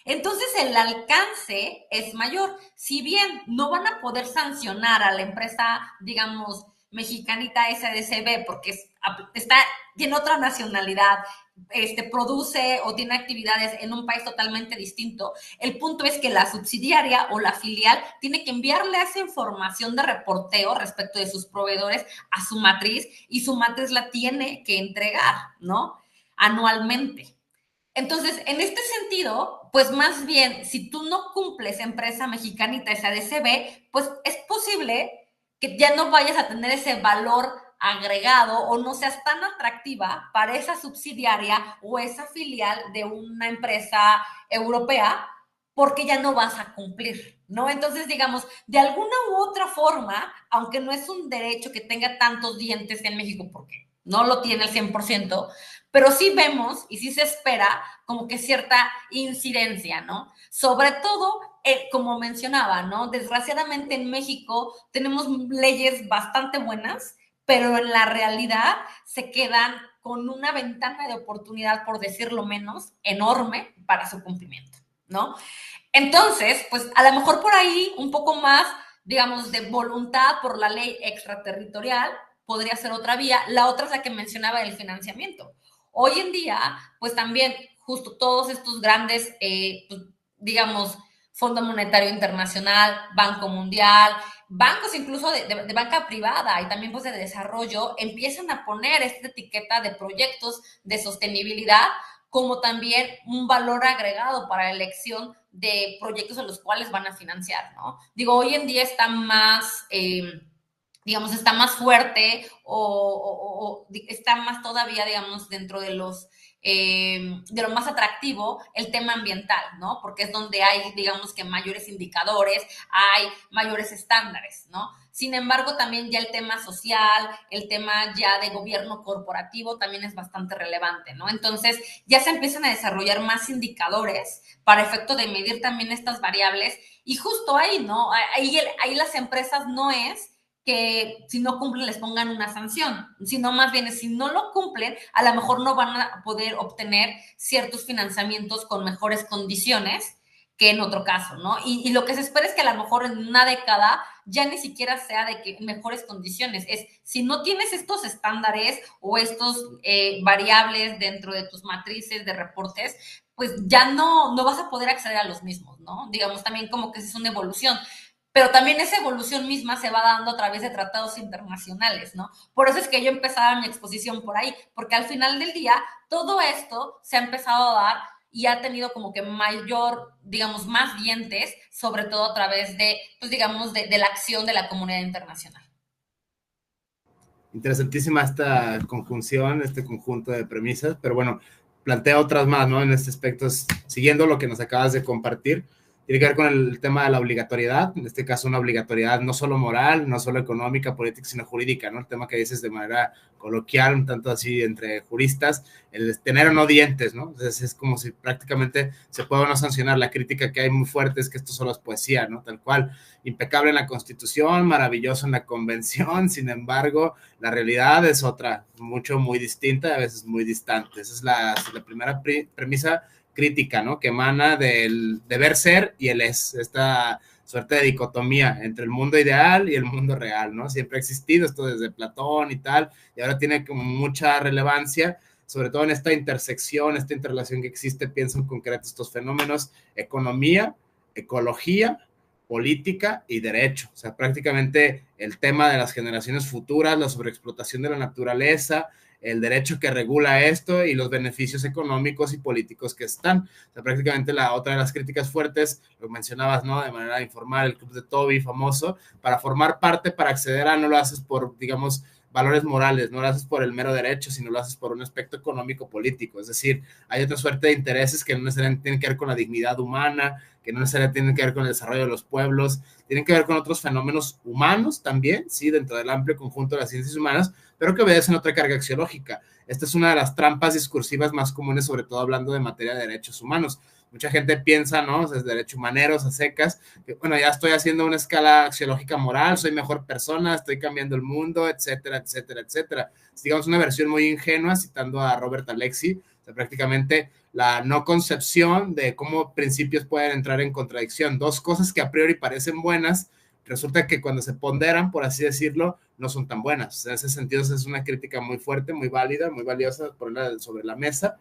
Entonces el alcance es mayor. Si bien no van a poder sancionar a la empresa, digamos, mexicanita SDCB porque tiene otra nacionalidad, produce o tiene actividades en un país totalmente distinto, el punto es que la subsidiaria o la filial tiene que enviarle esa información de reporteo respecto de sus proveedores a su matriz y su matriz la tiene que entregar, ¿no? Anualmente. Entonces, en este sentido, pues más bien, si tú no cumples empresa mexicanita SADCB, pues es posible que ya no vayas a tener ese valor agregado o no seas tan atractiva para esa subsidiaria o esa filial de una empresa europea porque ya no vas a cumplir, ¿no? Entonces, digamos, de alguna u otra forma, aunque no es un derecho que tenga tantos dientes en México, porque no lo tiene al 100%, pero sí vemos y sí se espera como que cierta incidencia, ¿no? Sobre todo, como mencionaba, ¿no? Desgraciadamente en México tenemos leyes bastante buenas, pero en la realidad se quedan con una ventana de oportunidad, por decirlo menos, enorme para su cumplimiento, ¿no? Entonces, pues a lo mejor por ahí un poco más, digamos, de voluntad por la ley extraterritorial podría ser otra vía. La otra es la que mencionaba del financiamiento. Hoy en día, pues también justo todos estos grandes, pues, digamos, Fondo Monetario Internacional, Banco Mundial, bancos incluso de banca privada y también pues de desarrollo, empiezan a poner esta etiqueta de proyectos de sostenibilidad como también un valor agregado para la elección de proyectos en los cuales van a financiar, ¿no? Digo, hoy en día está más, digamos, está más fuerte o está más todavía, digamos, dentro de lo más atractivo, el tema ambiental, ¿no? Porque es donde hay, digamos, que mayores indicadores, hay mayores estándares, ¿no? Sin embargo, también ya el tema social, el tema ya de gobierno corporativo también es bastante relevante, ¿no? Entonces, ya se empiezan a desarrollar más indicadores para efecto de medir también estas variables y justo ahí, ¿no? Ahí las empresas no es que si no cumplen les pongan una sanción, sino más bien si no lo cumplen, a lo mejor no van a poder obtener ciertos financiamientos con mejores condiciones que en otro caso, ¿no? Y lo que se espera es que a lo mejor en una década ya ni siquiera sea de que mejores condiciones, es si no tienes estos estándares o estos variables dentro de tus matrices de reportes, pues ya no vas a poder acceder a los mismos, ¿no? Digamos también como que es una evolución, pero también esa evolución misma se va dando a través de tratados internacionales, ¿no? Por eso es que yo empezaba mi exposición por ahí, porque al final del día todo esto se ha empezado a dar y ha tenido como que mayor, digamos, más dientes, sobre todo a través de, pues digamos, de la acción de la comunidad internacional. Interesantísima esta conjunción, este conjunto de premisas, pero bueno, plantea otras más, ¿no? En este aspecto, siguiendo lo que nos acabas de compartir, tiene que ver con el tema de la obligatoriedad, en este caso una obligatoriedad no solo moral, no solo económica, política, sino jurídica, ¿no? El tema que dices de manera coloquial, un tanto así entre juristas, el tener o no dientes, ¿no? Entonces es como si prácticamente se puede o no sancionar. La crítica que hay muy fuerte es que esto solo es poesía, ¿no? Tal cual, impecable en la Constitución, maravilloso en la Convención, sin embargo, la realidad es otra, muy distinta y a veces muy distante. Esa es la primera premisa crítica, ¿no? Que emana del deber ser y el es, esta suerte de dicotomía entre el mundo ideal y el mundo real, ¿no? Siempre ha existido esto desde Platón y tal, y ahora tiene como mucha relevancia, sobre todo en esta intersección, esta interrelación que existe, pienso en concreto estos fenómenos, economía, ecología, política y derecho. O sea, prácticamente el tema de las generaciones futuras, la sobreexplotación de la naturaleza, el derecho que regula esto y los beneficios económicos y políticos que están. O sea, prácticamente la otra de las críticas fuertes, lo mencionabas, ¿no? De manera informal, el club de Toby famoso, para formar parte, para acceder a, no lo haces por, digamos, valores morales, no lo haces por el mero derecho, sino lo haces por un aspecto económico político. Es decir, hay otra suerte de intereses que no necesariamente tienen que ver con la dignidad humana, que no necesariamente tienen que ver con el desarrollo de los pueblos, tienen que ver con otros fenómenos humanos también, sí, dentro del amplio conjunto de las ciencias humanas, pero que obedecen otra carga axiológica. Esta es una de las trampas discursivas más comunes, sobre todo hablando de materia de derechos humanos. Mucha gente piensa, ¿no? Desde derechos humaneros a secas, que bueno, ya estoy haciendo una escala axiológica moral, soy mejor persona, estoy cambiando el mundo, etcétera, etcétera, etcétera. Es, digamos, una versión muy ingenua, citando a Robert Alexy, o sea, prácticamente la no concepción de cómo principios pueden entrar en contradicción. Dos cosas que a priori parecen buenas, resulta que cuando se ponderan, por así decirlo, no son tan buenas. En ese sentido, es una crítica muy fuerte, muy válida, muy valiosa ponerla sobre la mesa.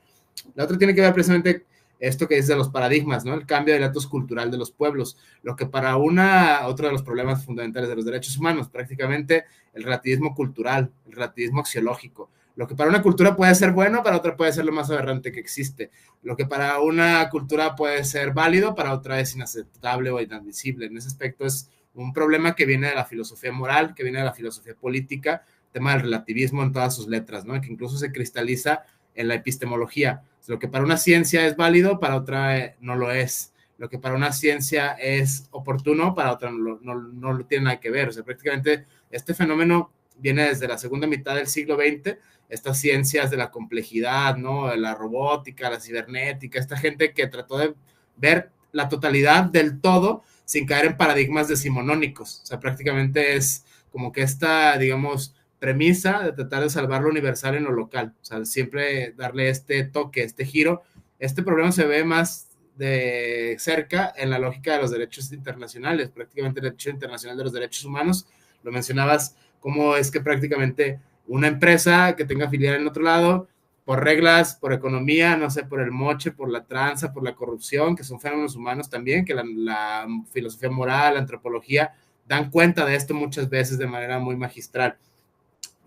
La otra tiene que ver precisamente esto que dice de los paradigmas, ¿no? El cambio del estatus cultural de los pueblos, lo que para otro de los problemas fundamentales de los derechos humanos, prácticamente el relativismo cultural, el relativismo axiológico. Lo que para una cultura puede ser bueno, para otra puede ser lo más aberrante que existe. Lo que para una cultura puede ser válido, para otra es inaceptable o inadmisible. En ese aspecto es un problema que viene de la filosofía moral, que viene de la filosofía política, el tema del relativismo en todas sus letras, ¿no? Que incluso se cristaliza en la epistemología. Lo que para una ciencia es válido, para otra no lo es. Lo que para una ciencia es oportuno, para otra no lo tiene nada que ver. O sea, prácticamente este fenómeno viene desde la segunda mitad del siglo XX, estas ciencias de la complejidad, ¿no? La robótica, la cibernética, esta gente que trató de ver la totalidad del todo sin caer en paradigmas decimonónicos. O sea, prácticamente es como que esta, digamos, premisa de tratar de salvar lo universal en lo local. O sea, siempre darle este toque, este giro. Este problema se ve más de cerca en la lógica de los derechos internacionales, prácticamente el derecho internacional de los derechos humanos. Lo mencionabas, cómo es que prácticamente una empresa que tenga filial en otro lado, por reglas, por economía, no sé, por el moche, por la tranza, por la corrupción, que son fenómenos humanos también, que la filosofía moral, la antropología, dan cuenta de esto muchas veces de manera muy magistral.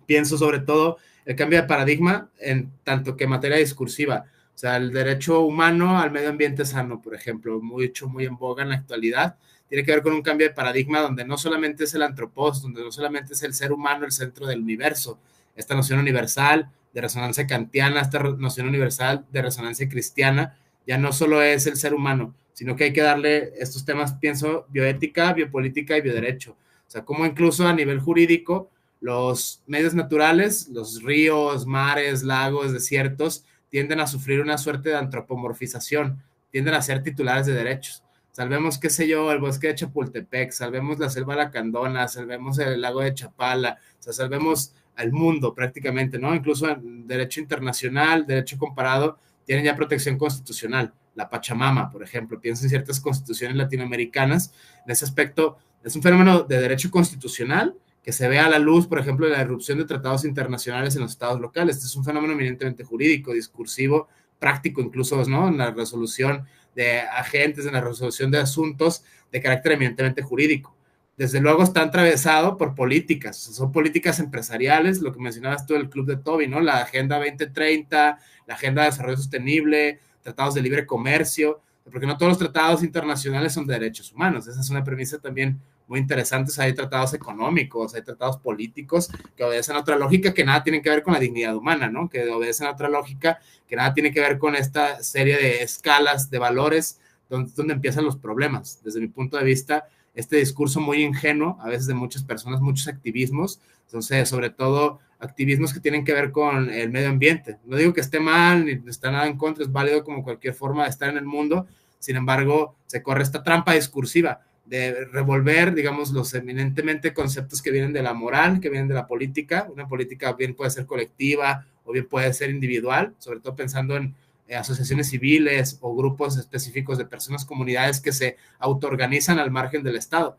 Pienso sobre todo el cambio de paradigma en tanto que materia discursiva. O sea, el derecho humano al medio ambiente sano, por ejemplo, muy en boga en la actualidad, tiene que ver con un cambio de paradigma donde no solamente es el antropos, donde no solamente es el ser humano el centro del universo, esta noción universal de resonancia kantiana, esta noción universal de resonancia cristiana, ya no solo es el ser humano, sino que hay que darle estos temas, pienso, bioética, biopolítica y bioderecho. O sea, como incluso a nivel jurídico, los medios naturales, los ríos, mares, lagos, desiertos, tienden a sufrir una suerte de antropomorfización, tienden a ser titulares de derechos. Salvemos, qué sé yo, el bosque de Chapultepec, salvemos la selva lacandona, salvemos el lago de Chapala, o sea, salvemos al mundo prácticamente, ¿no? Incluso en derecho internacional, derecho comparado, tienen ya protección constitucional. La Pachamama, por ejemplo, pienso en ciertas constituciones latinoamericanas, en ese aspecto es un fenómeno de derecho constitucional que se vea a la luz, por ejemplo, de la irrupción de tratados internacionales en los estados locales. Este es un fenómeno eminentemente jurídico, discursivo, práctico incluso, ¿no? En la resolución de agentes, en la resolución de asuntos de carácter eminentemente jurídico. Desde luego está atravesado por políticas, son políticas empresariales, lo que mencionabas tú del Club de Toby, ¿no? La Agenda 2030, la Agenda de Desarrollo Sostenible, tratados de libre comercio, porque no todos los tratados internacionales son de derechos humanos. Esa es una premisa también muy interesantes, hay tratados económicos, hay tratados políticos que obedecen a otra lógica que nada tienen que ver con la dignidad humana, ¿no? Que obedecen a otra lógica que nada tiene que ver con esta serie de escalas de valores donde empiezan los problemas. Desde mi punto de vista, este discurso muy ingenuo, a veces de muchas personas, muchos activismos, entonces, sobre todo activismos que tienen que ver con el medio ambiente. No digo que esté mal, ni está nada en contra, es válido como cualquier forma de estar en el mundo, sin embargo, se corre esta trampa discursiva de revolver, digamos, los eminentemente conceptos que vienen de la moral, que vienen de la política. Una política bien puede ser colectiva o bien puede ser individual, sobre todo pensando en asociaciones civiles o grupos específicos de personas, comunidades que se autoorganizan al margen del Estado,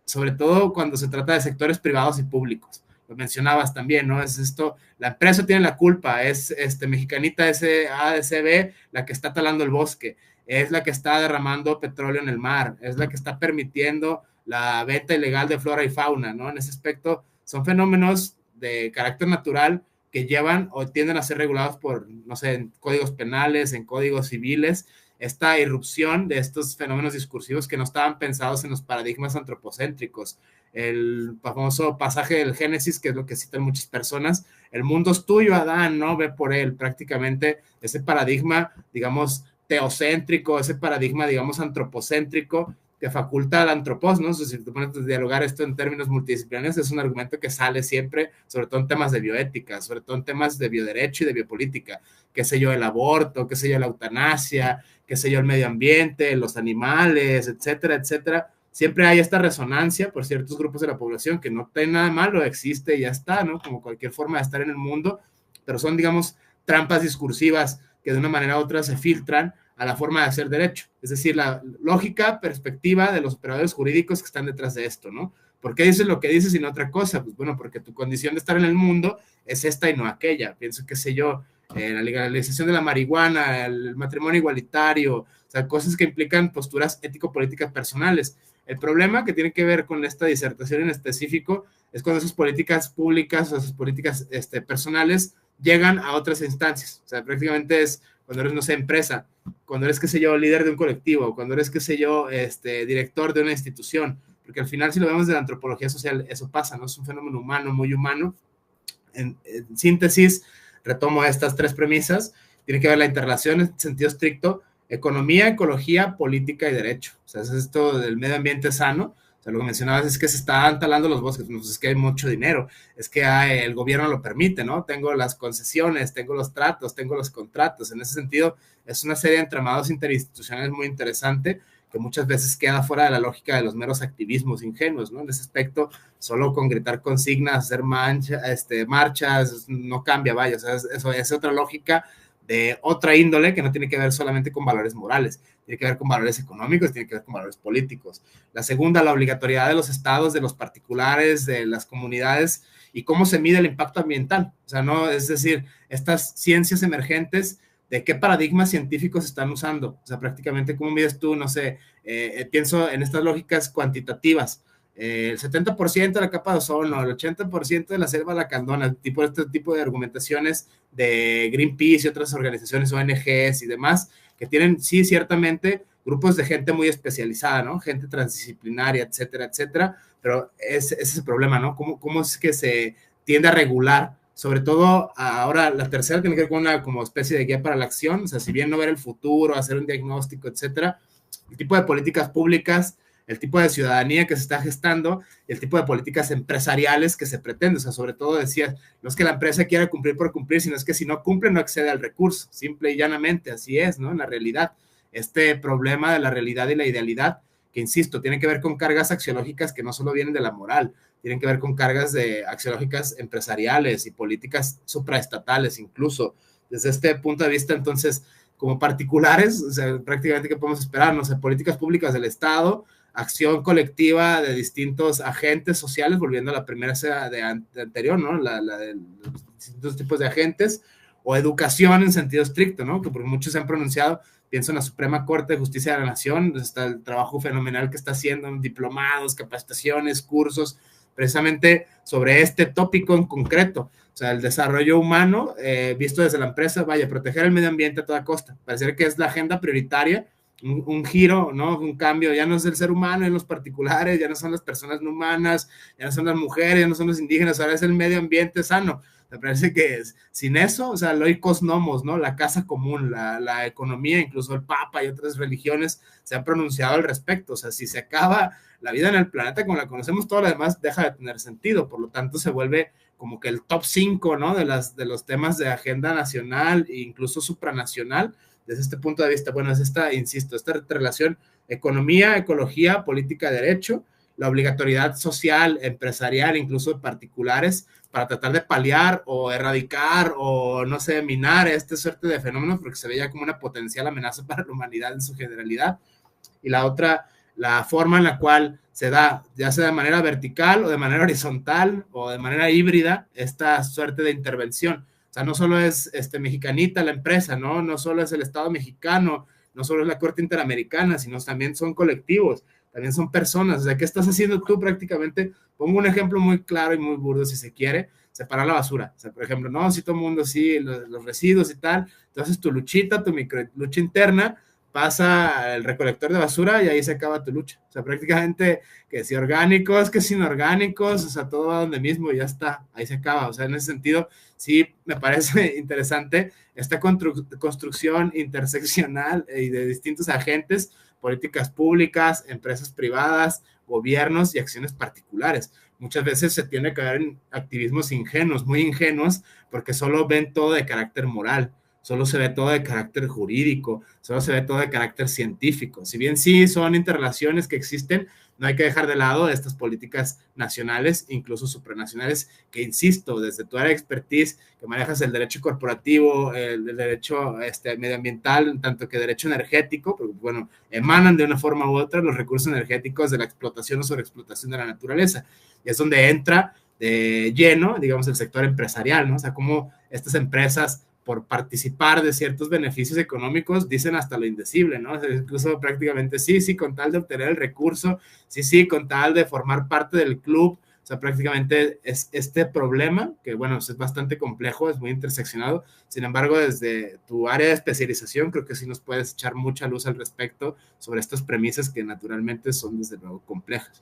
sobre todo cuando se trata de sectores privados y públicos. Lo mencionabas también, ¿no? Es esto, la empresa tiene la culpa, es Mexicanita SADCB la que está talando el bosque, es la que está derramando petróleo en el mar, es la que está permitiendo la venta ilegal de flora y fauna, ¿no? En ese aspecto son fenómenos de carácter natural que llevan o tienden a ser regulados por, no sé, en códigos penales, en códigos civiles, esta irrupción de estos fenómenos discursivos que no estaban pensados en los paradigmas antropocéntricos. El famoso pasaje del Génesis, que es lo que citan muchas personas, el mundo es tuyo, Adán, ¿no? Ve por él, prácticamente ese paradigma, digamos, teocéntrico, ese paradigma, digamos, antropocéntrico, que faculta al antropos, ¿no? Si te pones a dialogar esto en términos multidisciplinarios, es un argumento que sale siempre, sobre todo en temas de bioética, sobre todo en temas de bioderecho y de biopolítica, qué sé yo, el aborto, qué sé yo, la eutanasia, qué sé yo, el medio ambiente, los animales, etcétera, etcétera. Siempre hay esta resonancia por ciertos grupos de la población que no tiene nada malo, existe y ya está, ¿no? Como cualquier forma de estar en el mundo, pero son, digamos, trampas discursivas que de una manera u otra se filtran a la forma de hacer derecho, es decir, la lógica, perspectiva de los operadores jurídicos que están detrás de esto, ¿no? ¿Por qué dices lo que dices y no otra cosa? Pues bueno, porque tu condición de estar en el mundo es esta y no aquella. Pienso, qué sé yo, la legalización de la marihuana, el matrimonio igualitario, o sea, cosas que implican posturas ético-políticas personales. El problema que tiene que ver con esta disertación en específico es cuando esas políticas públicas o esas políticas personales llegan a otras instancias. O sea, prácticamente es cuando eres, no sé, empresa, cuando eres, qué sé yo, líder de un colectivo, cuando eres, qué sé yo, director de una institución, porque al final, si lo vemos de la antropología social, eso pasa, ¿no? Es un fenómeno humano, muy humano. En síntesis, retomo estas tres premisas, tiene que ver la interrelación en sentido estricto, economía, ecología, política y derecho. O sea, es esto del medio ambiente sano. O sea, lo que mencionabas es que se están talando los bosques, pues es que hay mucho dinero, es que el gobierno lo permite, ¿no? Tengo las concesiones, tengo los tratos, tengo los contratos. En ese sentido, es una serie de entramados interinstitucionales muy interesante que muchas veces queda fuera de la lógica de los meros activismos ingenuos, ¿no? En ese aspecto, solo con gritar consignas, hacer marchas, no cambia, vaya, o sea, eso es otra lógica de otra índole que no tiene que ver solamente con valores morales, tiene que ver con valores económicos, tiene que ver con valores políticos. La segunda, la obligatoriedad de los estados, de los particulares, de las comunidades y cómo se mide el impacto ambiental. O sea, no, es decir, estas ciencias emergentes, de qué paradigmas científicos están usando. O sea, prácticamente, ¿cómo mides tú? No sé, pienso en estas lógicas cuantitativas. El 70% de la capa de ozono, el 80% de la selva lacandona, este tipo de argumentaciones de Greenpeace y otras organizaciones, ONGs y demás, que tienen, sí, ciertamente, grupos de gente muy especializada, ¿no? Gente transdisciplinaria, etcétera, etcétera, pero ese es el problema, ¿no? ¿Cómo es que se tiende a regular? Sobre todo ahora la tercera tiene que ver con una como especie de guía para la acción, o sea, si bien no ver el futuro, hacer un diagnóstico, etcétera, el tipo de políticas públicas, el tipo de ciudadanía que se está gestando, el tipo de políticas empresariales que se pretende. O sea, sobre todo decías, no es que la empresa quiera cumplir por cumplir, sino es que si no cumple no accede al recurso, simple y llanamente, así es, ¿no? En la realidad, este problema de la realidad y la idealidad, que insisto, tiene que ver con cargas axiológicas que no solo vienen de la moral, tienen que ver con cargas axiológicas empresariales y políticas supraestatales incluso. Desde este punto de vista, entonces, como particulares, o sea, prácticamente, ¿qué podemos esperar? No sé, políticas públicas del Estado, acción colectiva de distintos agentes sociales, volviendo a la primera de anterior, ¿no? La de los distintos tipos de agentes, o educación en sentido estricto, ¿no? Que por muchos se han pronunciado, pienso en la Suprema Corte de Justicia de la Nación, está el trabajo fenomenal que está haciendo, diplomados, capacitaciones, cursos, precisamente sobre este tópico en concreto, o sea, el desarrollo humano visto desde la empresa, vaya, proteger el medio ambiente a toda costa, parece que es la agenda prioritaria un giro, ¿no? Un cambio, ya no es el ser humano en los particulares, ya no son las personas no humanas, ya no son las mujeres, ya no son los indígenas, ahora es el medio ambiente sano. Me parece que sin eso, o sea, el oikos nomos, ¿no? La casa común, la economía, incluso el Papa y otras religiones se han pronunciado al respecto. O sea, si se acaba la vida en el planeta como la conocemos, todo lo demás deja de tener sentido. Por lo tanto, se vuelve como que el top 5, ¿no? De los temas de agenda nacional e incluso supranacional. Desde este punto de vista, bueno, es esta, insisto, esta relación economía, ecología, política, derecho, la obligatoriedad social, empresarial, incluso de particulares, para tratar de paliar o erradicar o, no sé, minar esta suerte de fenómenos, porque se veía como una potencial amenaza para la humanidad en su generalidad. Y la otra, la forma en la cual se da, ya sea de manera vertical o de manera horizontal o de manera híbrida, esta suerte de intervención. O sea, no solo es mexicanita la empresa, ¿no? No solo es el Estado mexicano, no solo es la Corte Interamericana, sino también son colectivos, también son personas. O sea, ¿qué estás haciendo tú prácticamente? Pongo un ejemplo muy claro y muy burdo, si se quiere, separar la basura. O sea, por ejemplo, no, si todo el mundo, sí, los residuos y tal, entonces tu luchita, tu micro lucha interna, pasa el recolector de basura y ahí se acaba tu lucha. O sea, prácticamente que si orgánicos, que si inorgánicos, o sea, todo va donde mismo y ya está, ahí se acaba. O sea, en ese sentido, sí me parece interesante esta construcción interseccional y de distintos agentes, políticas públicas, empresas privadas, gobiernos y acciones particulares. Muchas veces se tiende a caer en activismos ingenuos, muy ingenuos, porque solo ven todo de carácter moral, solo se ve todo de carácter jurídico, solo se ve todo de carácter científico. Si bien sí son interrelaciones que existen, no hay que dejar de lado estas políticas nacionales, incluso supranacionales, que insisto, desde tu área de expertise, que manejas el derecho corporativo, el derecho medioambiental, tanto que derecho energético, porque bueno, emanan de una forma u otra los recursos energéticos de la explotación o sobreexplotación de la naturaleza. Y es donde entra de lleno, digamos, el sector empresarial, ¿no? O sea, cómo estas empresas por participar de ciertos beneficios económicos, dicen hasta lo indecible, ¿no? O sea, incluso prácticamente sí, sí, con tal de obtener el recurso, sí, sí, con tal de formar parte del club, o sea, prácticamente es este problema, que bueno, es bastante complejo, es muy interseccionado, sin embargo, desde tu área de especialización, creo que sí nos puedes echar mucha luz al respecto sobre estas premisas que naturalmente son desde luego complejas.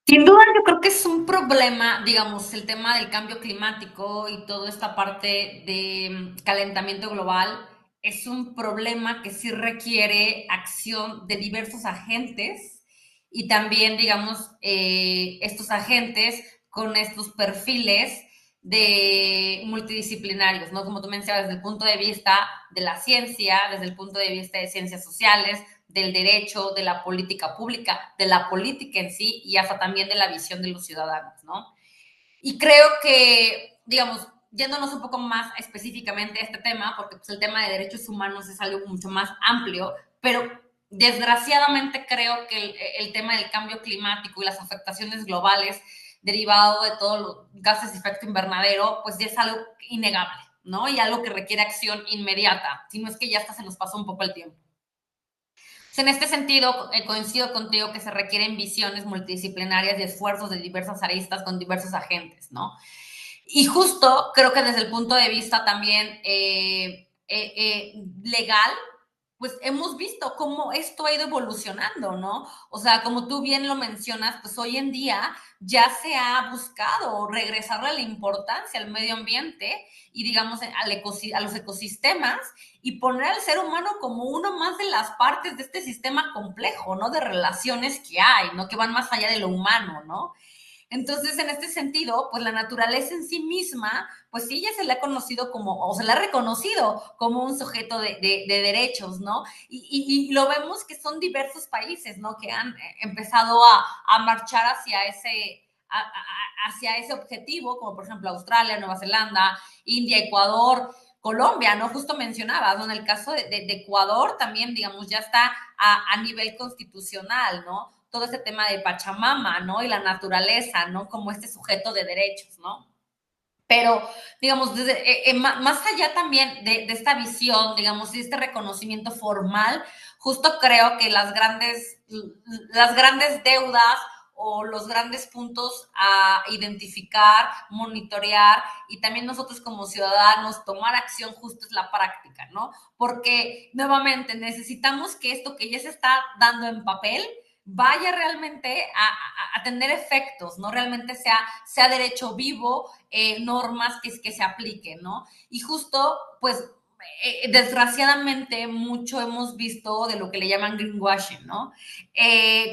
Sin duda, yo creo que es un problema, digamos, el tema del cambio climático y toda esta parte de calentamiento global es un problema que sí requiere acción de diversos agentes y también, digamos, estos agentes con estos perfiles de multidisciplinarios, ¿no? Como tú mencionabas, desde el punto de vista de la ciencia, desde el punto de vista de ciencias sociales, del derecho, de la política pública, de la política en sí y hasta también de la visión de los ciudadanos, ¿no? Y creo que, digamos, yéndonos un poco más específicamente a este tema, porque pues, el tema de derechos humanos es algo mucho más amplio, pero desgraciadamente creo que el tema del cambio climático y las afectaciones globales derivado de todos los gases de efecto invernadero, pues ya es algo innegable, ¿no? Y algo que requiere acción inmediata, si no es que ya hasta se nos pasó un poco el tiempo. En este sentido, coincido contigo que se requieren visiones multidisciplinarias y esfuerzos de diversas aristas con diversos agentes, ¿no? Y justo creo que desde el punto de vista también legal, pues hemos visto cómo esto ha ido evolucionando, ¿no? O sea, como tú bien lo mencionas, pues hoy en día ya se ha buscado regresarle la importancia al medio ambiente y, digamos, a los ecosistemas y poner al ser humano como uno más de las partes de este sistema complejo, ¿no? De relaciones que hay, ¿no? Que van más allá de lo humano, ¿no? Entonces, en este sentido, pues la naturaleza en sí misma, pues sí, ya se le ha conocido como, o se le ha reconocido como un sujeto de derechos, ¿no? Y lo vemos que son diversos países, ¿no? Que han empezado a marchar hacia ese objetivo, como por ejemplo Australia, Nueva Zelanda, India, Ecuador, Colombia, ¿no? Justo mencionabas, ¿no? En el caso de Ecuador también, digamos, ya está a nivel constitucional, ¿no? Todo ese tema de Pachamama, ¿no? Y la naturaleza, ¿no? Como este sujeto de derechos, ¿no? Pero, digamos, más allá también de esta visión, digamos, de este reconocimiento formal, justo creo que las grandes deudas o los grandes puntos a identificar, monitorear y también nosotros como ciudadanos tomar acción justo es la práctica, ¿no? Porque nuevamente necesitamos que esto que ya se está dando en papel vaya realmente a tener efectos, ¿no? Realmente sea derecho vivo, normas que se apliquen, ¿no? Y justo, pues, desgraciadamente mucho hemos visto de lo que le llaman greenwashing, ¿no?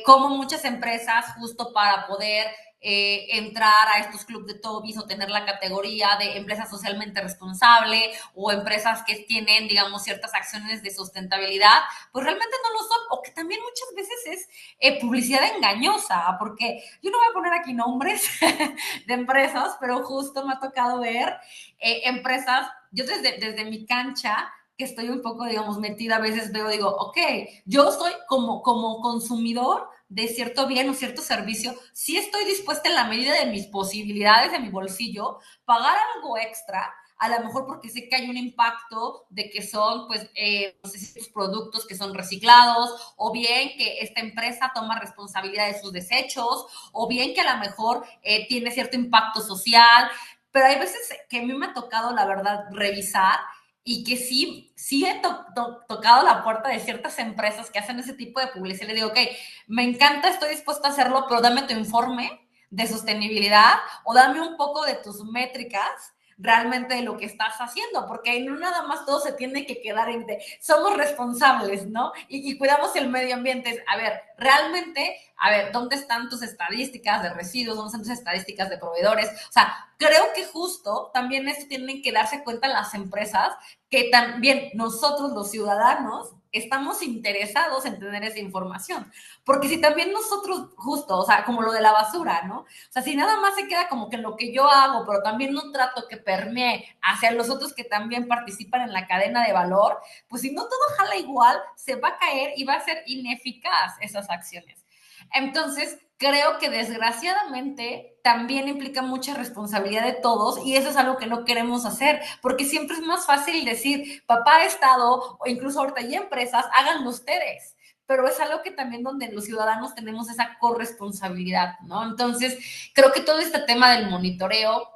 Como muchas empresas justo para poder entrar a estos clubes de Tobis o tener la categoría de empresa socialmente responsable o empresas que tienen, digamos, ciertas acciones de sustentabilidad, pues realmente no lo son, o que también muchas veces es publicidad engañosa, porque yo no voy a poner aquí nombres de empresas, pero justo me ha tocado ver empresas, yo desde mi cancha, que estoy un poco, digamos, metida, a veces veo, digo, ok, yo soy como consumidor de cierto bien o cierto servicio, sí estoy dispuesta en la medida de mis posibilidades, de mi bolsillo, pagar algo extra, a lo mejor porque sé que hay un impacto de que son, pues, no sé si productos que son reciclados, o bien que esta empresa toma responsabilidad de sus desechos, o bien que a lo mejor tiene cierto impacto social, pero hay veces que a mí me ha tocado, la verdad, revisar y que sí he tocado la puerta de ciertas empresas que hacen ese tipo de publicidad. Le digo, ok, me encanta, estoy dispuesta a hacerlo, pero dame tu informe de sostenibilidad o dame un poco de tus métricas realmente de lo que estás haciendo, porque no nada más todo se tiene que quedar en de, somos responsables, ¿no? Y cuidamos el medio ambiente. A ver, realmente, a ver, ¿dónde están tus estadísticas de residuos? ¿Dónde están tus estadísticas de proveedores? O sea, creo que justo también esto tienen que darse cuenta las empresas que también nosotros los ciudadanos estamos interesados en tener esa información. Porque si también nosotros, justo, o sea, como lo de la basura, ¿no? O sea, si nada más se queda como que en lo que yo hago, pero también no trato que permee hacia los otros que también participan en la cadena de valor, pues si no todo jala igual, se va a caer y va a ser ineficaz esas acciones. Entonces, creo que desgraciadamente también implica mucha responsabilidad de todos y eso es algo que no queremos hacer, porque siempre es más fácil decir, papá, Estado, o incluso ahorita hay empresas, háganlo ustedes, pero es algo que también donde los ciudadanos tenemos esa corresponsabilidad, ¿no? Entonces, creo que todo este tema del monitoreo,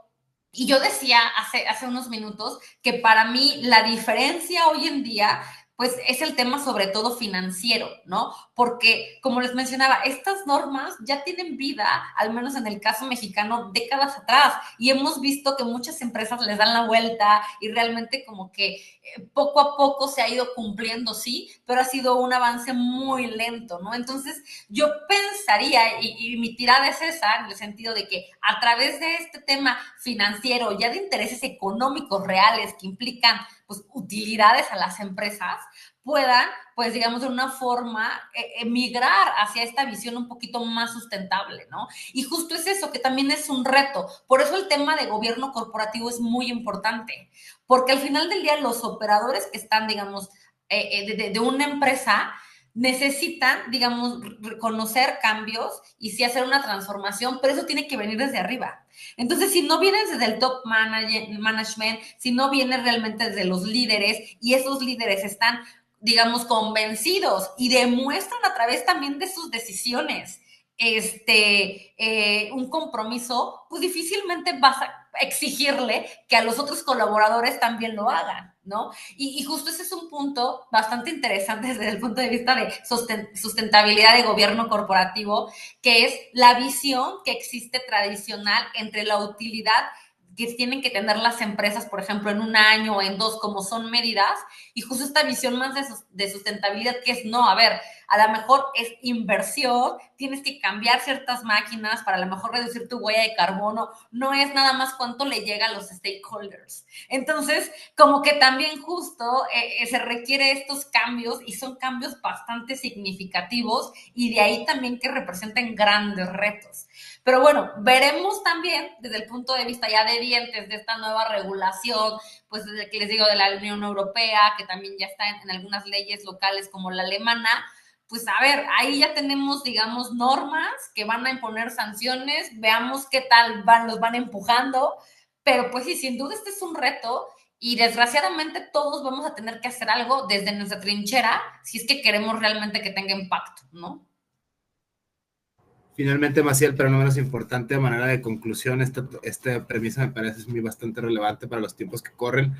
y yo decía hace unos minutos que para mí la diferencia hoy en día pues es el tema sobre todo financiero, ¿no? Porque, como les mencionaba, estas normas ya tienen vida, al menos en el caso mexicano, décadas atrás, y hemos visto que muchas empresas les dan la vuelta y realmente como que poco a poco se ha ido cumpliendo, sí, pero ha sido un avance muy lento, ¿no? Entonces, yo pensaría, y mi tirada es esa, en el sentido de que a través de este tema financiero, ya de intereses económicos reales que implican pues, utilidades a las empresas, puedan, pues digamos, de una forma emigrar hacia esta visión un poquito más sustentable, ¿no? Y justo es eso, que también es un reto. Por eso el tema de gobierno corporativo es muy importante, porque al final del día los operadores que están, digamos, de una empresa necesitan, digamos, reconocer cambios y sí hacer una transformación, pero eso tiene que venir desde arriba. Entonces, si no vienes desde el top management, si no vienes realmente desde los líderes y esos líderes están, digamos, convencidos y demuestran a través también de sus decisiones un compromiso, pues difícilmente vas a exigirle que a los otros colaboradores también lo hagan, ¿no? Y justo ese es un punto bastante interesante desde el punto de vista de sustentabilidad de gobierno corporativo, que es la visión que existe tradicional entre la utilidad que tienen que tener las empresas, por ejemplo, en un año o en dos, como son medidas, y justo esta visión más de sustentabilidad que es, no, a ver, a lo mejor es inversión, tienes que cambiar ciertas máquinas para a lo mejor reducir tu huella de carbono, no es nada más cuánto le llega a los stakeholders. Entonces, como que también justo se requiere estos cambios y son cambios bastante significativos y de ahí también que representen grandes retos. Pero bueno, veremos también desde el punto de vista ya de dientes de esta nueva regulación, pues desde que les digo de la Unión Europea, que también ya está en algunas leyes locales como la alemana, pues a ver, ahí ya tenemos, digamos, normas que van a imponer sanciones, veamos qué tal los van empujando, pero pues sí, sin duda este es un reto y desgraciadamente todos vamos a tener que hacer algo desde nuestra trinchera si es que queremos realmente que tenga impacto, ¿no? Finalmente, Maciel, pero no menos importante, de manera de conclusión, esta premisa me parece muy bastante relevante para los tiempos que corren.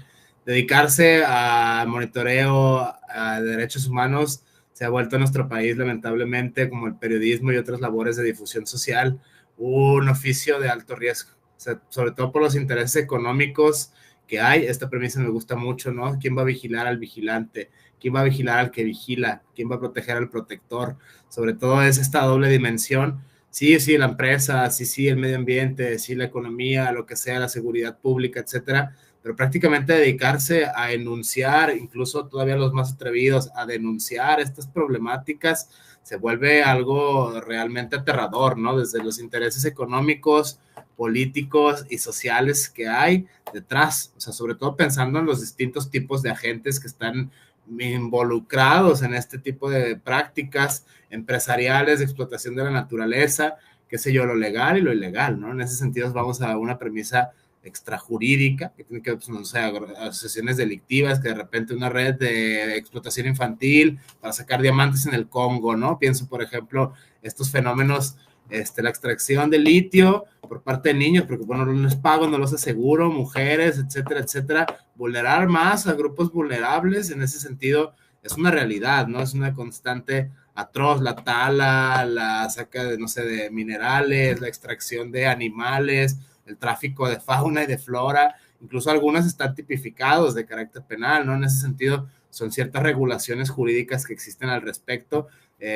Dedicarse a monitoreo a derechos humanos se ha vuelto en nuestro país, lamentablemente, como el periodismo y otras labores de difusión social, un oficio de alto riesgo. O sea, sobre todo por los intereses económicos que hay. Esta premisa me gusta mucho, ¿no? ¿Quién va a vigilar al vigilante? ¿Quién va a vigilar al que vigila? ¿Quién va a proteger al protector? Sobre todo es esta doble dimensión. Sí, sí, la empresa, sí, sí, el medio ambiente, sí, la economía, lo que sea, la seguridad pública, etcétera, pero prácticamente dedicarse a enunciar, incluso todavía los más atrevidos, a denunciar estas problemáticas, se vuelve algo realmente aterrador, ¿no? Desde los intereses económicos, políticos y sociales que hay detrás, o sea, sobre todo pensando en los distintos tipos de agentes que están involucrados en este tipo de prácticas empresariales de explotación de la naturaleza, qué sé yo, lo legal y lo ilegal, ¿no? En ese sentido vamos a una premisa extrajurídica, que tiene que ver, pues, no sé, asociaciones delictivas, que de repente una red de explotación infantil para sacar diamantes en el Congo, ¿no? Pienso, por ejemplo, estos fenómenos, la extracción de litio por parte de niños, porque bueno, no les pago, no los aseguro, mujeres, etcétera, etcétera, vulnerar más a grupos vulnerables, en ese sentido, es una realidad, ¿no? Es una constante atroz, la tala, la saca de, no sé, de minerales, la extracción de animales, el tráfico de fauna y de flora, incluso algunas están tipificados de carácter penal, ¿no? En ese sentido, son ciertas regulaciones jurídicas que existen al respecto,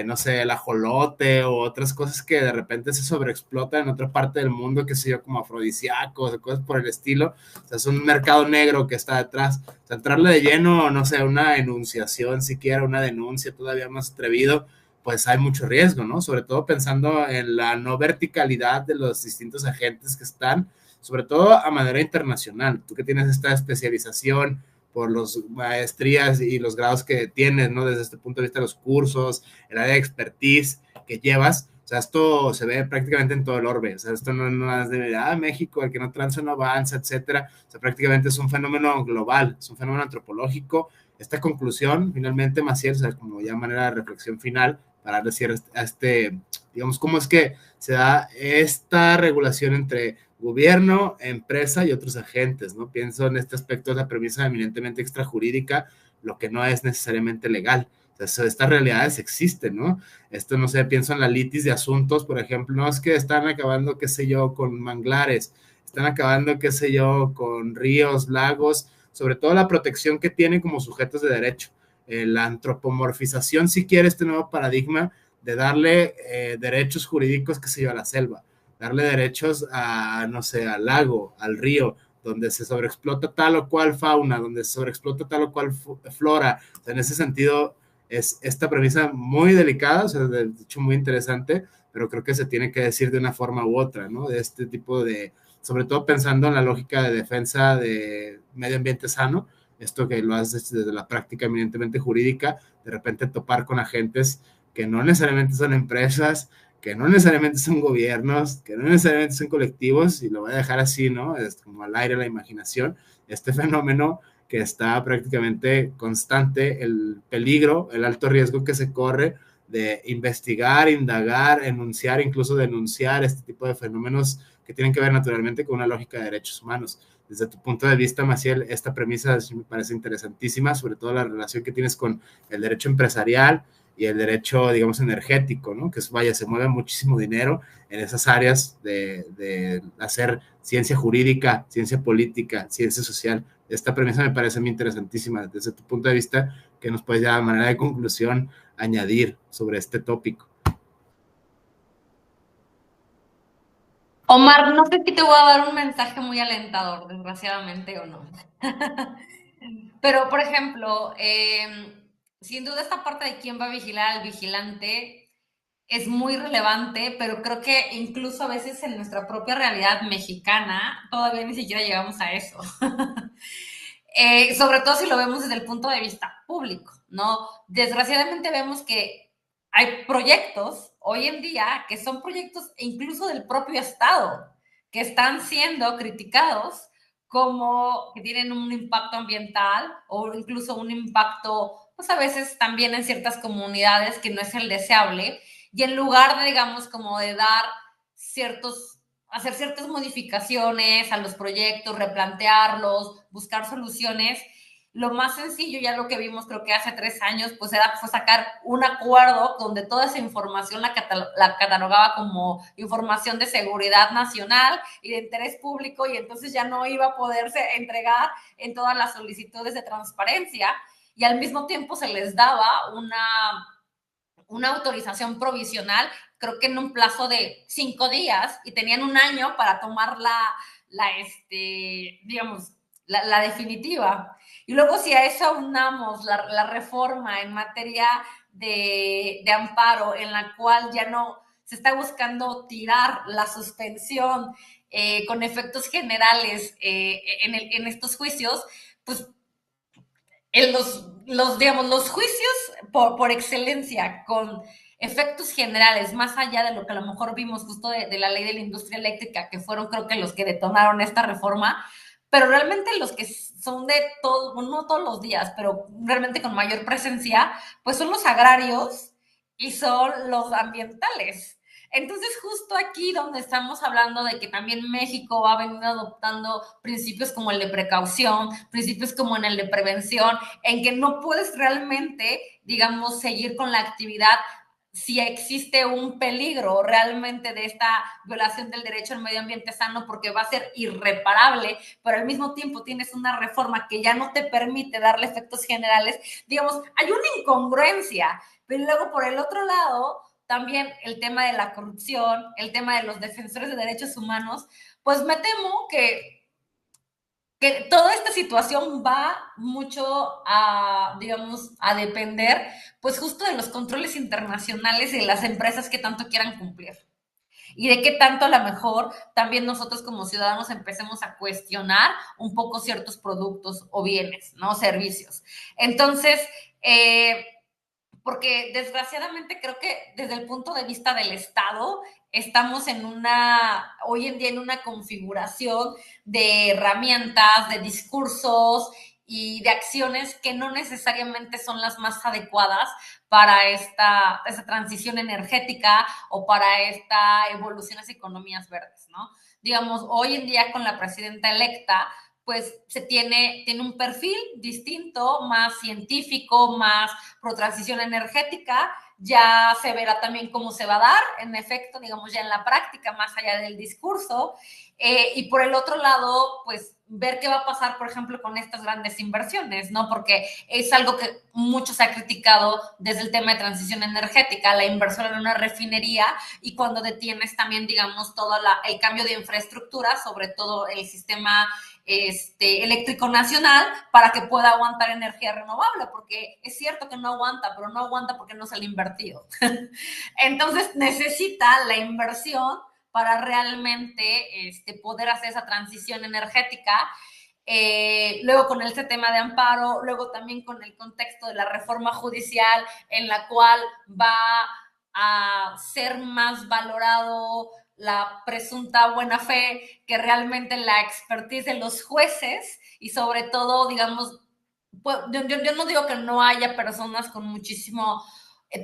no sé, el ajolote o otras cosas que de repente se sobreexplotan en otra parte del mundo, qué sé yo, como afrodisíacos o cosas por el estilo. O sea, es un mercado negro que está detrás. O sea, entrarle de lleno, no sé, una enunciación, siquiera una denuncia todavía más atrevido, pues hay mucho riesgo, ¿no? Sobre todo pensando en la no verticalidad de los distintos agentes que están, sobre todo a manera internacional. Tú que tienes esta especialización por las maestrías y los grados que tienes, ¿no? Desde este punto de vista, los cursos, el área de expertise que llevas, o sea, esto se ve prácticamente en todo el orbe, o sea, esto no es de, México, el que no transa no avanza, etcétera, o sea, prácticamente es un fenómeno global, es un fenómeno antropológico. Esta conclusión, finalmente, Maciel, o sea, como ya manera de reflexión final, para decir a digamos, cómo es que se da esta regulación entre gobierno, empresa y otros agentes, ¿no? Pienso en este aspecto de la premisa eminentemente extrajurídica, lo que no es necesariamente legal. O sea, estas realidades existen, ¿no? Esto, no sé, pienso en la litis de asuntos, por ejemplo, no es que están acabando, qué sé yo, con manglares, están acabando, qué sé yo, con ríos, lagos, sobre todo la protección que tienen como sujetos de derecho, la antropomorfización, si quiere, este nuevo paradigma de darle derechos jurídicos, qué sé yo, a la selva, darle derechos a, no sé, al lago, al río, donde se sobreexplota tal o cual fauna, donde se sobreexplota tal o cual flora. O sea, en ese sentido, es esta premisa muy delicada, o sea, de hecho muy interesante, pero creo que se tiene que decir de una forma u otra, ¿no? De este tipo de, sobre todo pensando en la lógica de defensa de medio ambiente sano, esto que lo haces desde la práctica eminentemente jurídica, de repente topar con agentes que no necesariamente son empresas, que no necesariamente son gobiernos, que no necesariamente son colectivos, y lo voy a dejar así, ¿no? Es como al aire la imaginación, este fenómeno que está prácticamente constante, el peligro, el alto riesgo que se corre de investigar, indagar, enunciar, incluso denunciar este tipo de fenómenos que tienen que ver naturalmente con una lógica de derechos humanos. Desde tu punto de vista, Maciel, esta premisa me parece interesantísima, sobre todo la relación que tienes con el derecho empresarial y el derecho, digamos, energético, ¿no? Que vaya, se mueve muchísimo dinero en esas áreas de hacer ciencia jurídica, ciencia política, ciencia social. Esta premisa me parece muy interesantísima. Desde tu punto de vista, ¿qué nos puedes ya de manera de conclusión añadir sobre este tópico? Omar, no sé si te voy a dar un mensaje muy alentador, desgraciadamente o no. Pero, por ejemplo, sin duda esta parte de quién va a vigilar al vigilante es muy relevante, pero creo que incluso a veces en nuestra propia realidad mexicana todavía ni siquiera llegamos a eso. Sobre todo si lo vemos desde el punto de vista público, ¿no? Desgraciadamente vemos que hay proyectos hoy en día que son proyectos incluso del propio Estado, que están siendo criticados como que tienen un impacto ambiental o incluso un impacto, pues a veces también en ciertas comunidades que no es el deseable. y en lugar de, digamos, como de hacer ciertas modificaciones a los proyectos, replantearlos, buscar soluciones, lo más sencillo, ya lo que vimos creo que hace 3 años, pues fue sacar un acuerdo donde toda esa información la catalogaba como información de seguridad nacional y de interés público, y entonces ya no iba a poderse entregar en todas las solicitudes de transparencia, y al mismo tiempo se les daba una autorización provisional, creo que en un plazo de 5 días, y tenían un año para tomar digamos, la definitiva. Y luego, si a eso unamos la reforma en materia de amparo, en la cual ya no se está buscando tirar la suspensión con efectos generales en estos juicios, pues en digamos, los juicios por excelencia con efectos generales, más allá de lo que a lo mejor vimos justo de la ley de la industria eléctrica, que fueron creo que los que detonaron esta reforma, pero realmente los que son de todo, no todos los días, pero realmente con mayor presencia, pues son los agrarios y son los ambientales. Entonces, justo aquí donde estamos hablando de que también México ha venido adoptando principios como el de precaución, principios como en el de prevención, en que no puedes realmente, digamos, seguir con la actividad si existe un peligro realmente de esta violación del derecho al medio ambiente sano, porque va a ser irreparable, pero al mismo tiempo tienes una reforma que ya no te permite darle efectos generales. Digamos, hay una incongruencia, pero luego por el otro lado, también el tema de la corrupción, el tema de los defensores de derechos humanos, pues me temo que toda esta situación va mucho a, digamos, a depender, pues justo de los controles internacionales y de las empresas que tanto quieran cumplir. Y de qué tanto a lo mejor también nosotros como ciudadanos empecemos a cuestionar un poco ciertos productos o bienes, ¿no? Servicios. Entonces, porque desgraciadamente creo que desde el punto de vista del Estado estamos hoy en día en una configuración de herramientas, de discursos y de acciones que no necesariamente son las más adecuadas para esta transición energética o para esta evolución hacia economías verdes, ¿no? Digamos, hoy en día con la presidenta electa, pues tiene un perfil distinto, más científico, más pro transición energética. Ya se verá también cómo se va a dar, en efecto, digamos, ya en la práctica, más allá del discurso. Y por el otro lado, pues ver qué va a pasar, por ejemplo, con estas grandes inversiones, ¿no? Porque es algo que mucho se ha criticado desde el tema de transición energética, la inversión en una refinería, y cuando detienes también, digamos, todo el cambio de infraestructura, sobre todo el sistema eléctrico nacional, para que pueda aguantar energía renovable, porque es cierto que no aguanta, pero no aguanta porque no se le ha invertido. Entonces necesita la inversión para realmente poder hacer esa transición energética. Luego con este tema de amparo, luego también con el contexto de la reforma judicial, en la cual va a ser más valorado la presunta buena fe que realmente la expertise de los jueces, y sobre todo, digamos, pues, yo no digo que no haya personas con muchísimo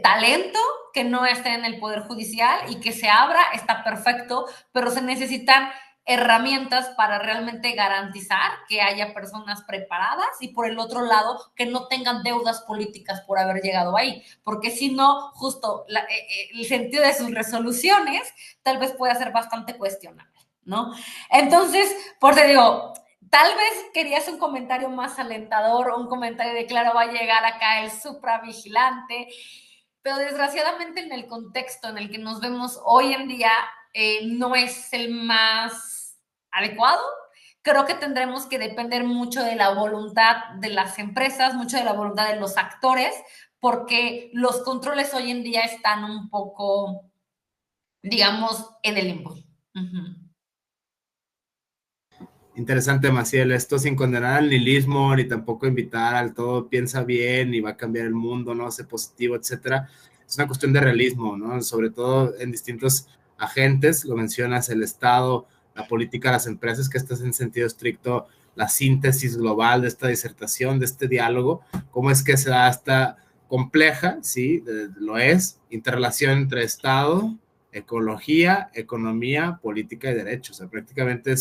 talento que no estén en el Poder Judicial y que se abra, está perfecto, pero se necesitan herramientas para realmente garantizar que haya personas preparadas, y por el otro lado, que no tengan deudas políticas por haber llegado ahí, porque si no, justo el sentido de sus resoluciones tal vez pueda ser bastante cuestionable, ¿no? Entonces, por te digo, tal vez querías un comentario más alentador, un comentario de claro, va a llegar acá el supravigilante, pero desgraciadamente en el contexto en el que nos vemos hoy en día no es el más adecuado. Creo que tendremos que depender mucho de la voluntad de las empresas, mucho de la voluntad de los actores, porque los controles hoy en día están un poco, digamos, en el limbo. Interesante, Maciel, esto sin condenar al nihilismo, ni tampoco invitar al todo piensa bien y va a cambiar el mundo, ¿no? Sé positivo, etcétera. Es una cuestión de realismo, ¿no? Sobre todo en distintos agentes, lo mencionas, el Estado, la política, las empresas, que esta es en sentido estricto la síntesis global de esta disertación, de este diálogo, cómo es que se da esta compleja, sí, lo es, interrelación entre Estado, ecología, economía, política y derechos. O sea, prácticamente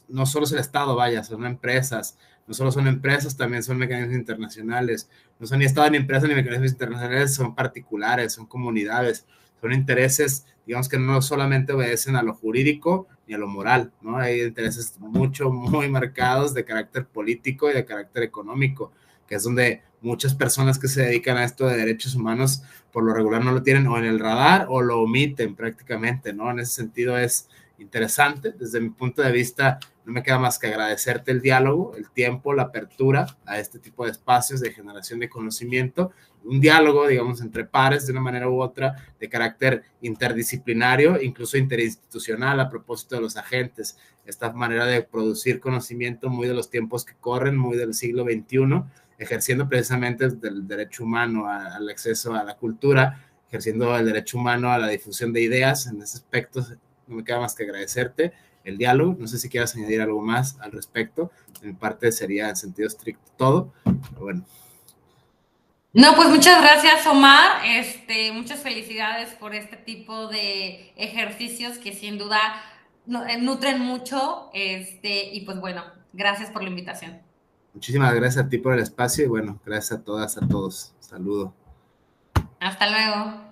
no solo es el Estado, vaya, son empresas, no solo son empresas, también son mecanismos internacionales, no son ni Estado ni empresas ni mecanismos internacionales, son particulares, son comunidades, son intereses, digamos que no solamente obedecen a lo jurídico ni a lo moral, ¿no? Hay intereses muy marcados de carácter político y de carácter económico, que es donde muchas personas que se dedican a esto de derechos humanos por lo regular no lo tienen o en el radar o lo omiten prácticamente, ¿no? En ese sentido es interesante. Desde mi punto de vista, no me queda más que agradecerte el diálogo, el tiempo, la apertura a este tipo de espacios de generación de conocimiento, un diálogo, digamos, entre pares de una manera u otra, de carácter interdisciplinario, incluso interinstitucional a propósito de los agentes, esta manera de producir conocimiento muy de los tiempos que corren, muy del siglo XXI, ejerciendo precisamente el derecho humano al acceso a la cultura, ejerciendo el derecho humano a la difusión de ideas. En ese aspecto no me queda más que agradecerte el diálogo. No sé si quieras añadir algo más al respecto. De mi parte sería en sentido estricto todo, pero bueno. No, pues muchas gracias, Omar. Muchas felicidades por este tipo de ejercicios que sin duda nutren mucho. Y pues bueno, gracias por la invitación. Muchísimas gracias a ti por el espacio y bueno, gracias a todas, a todos. Saludo. Hasta luego.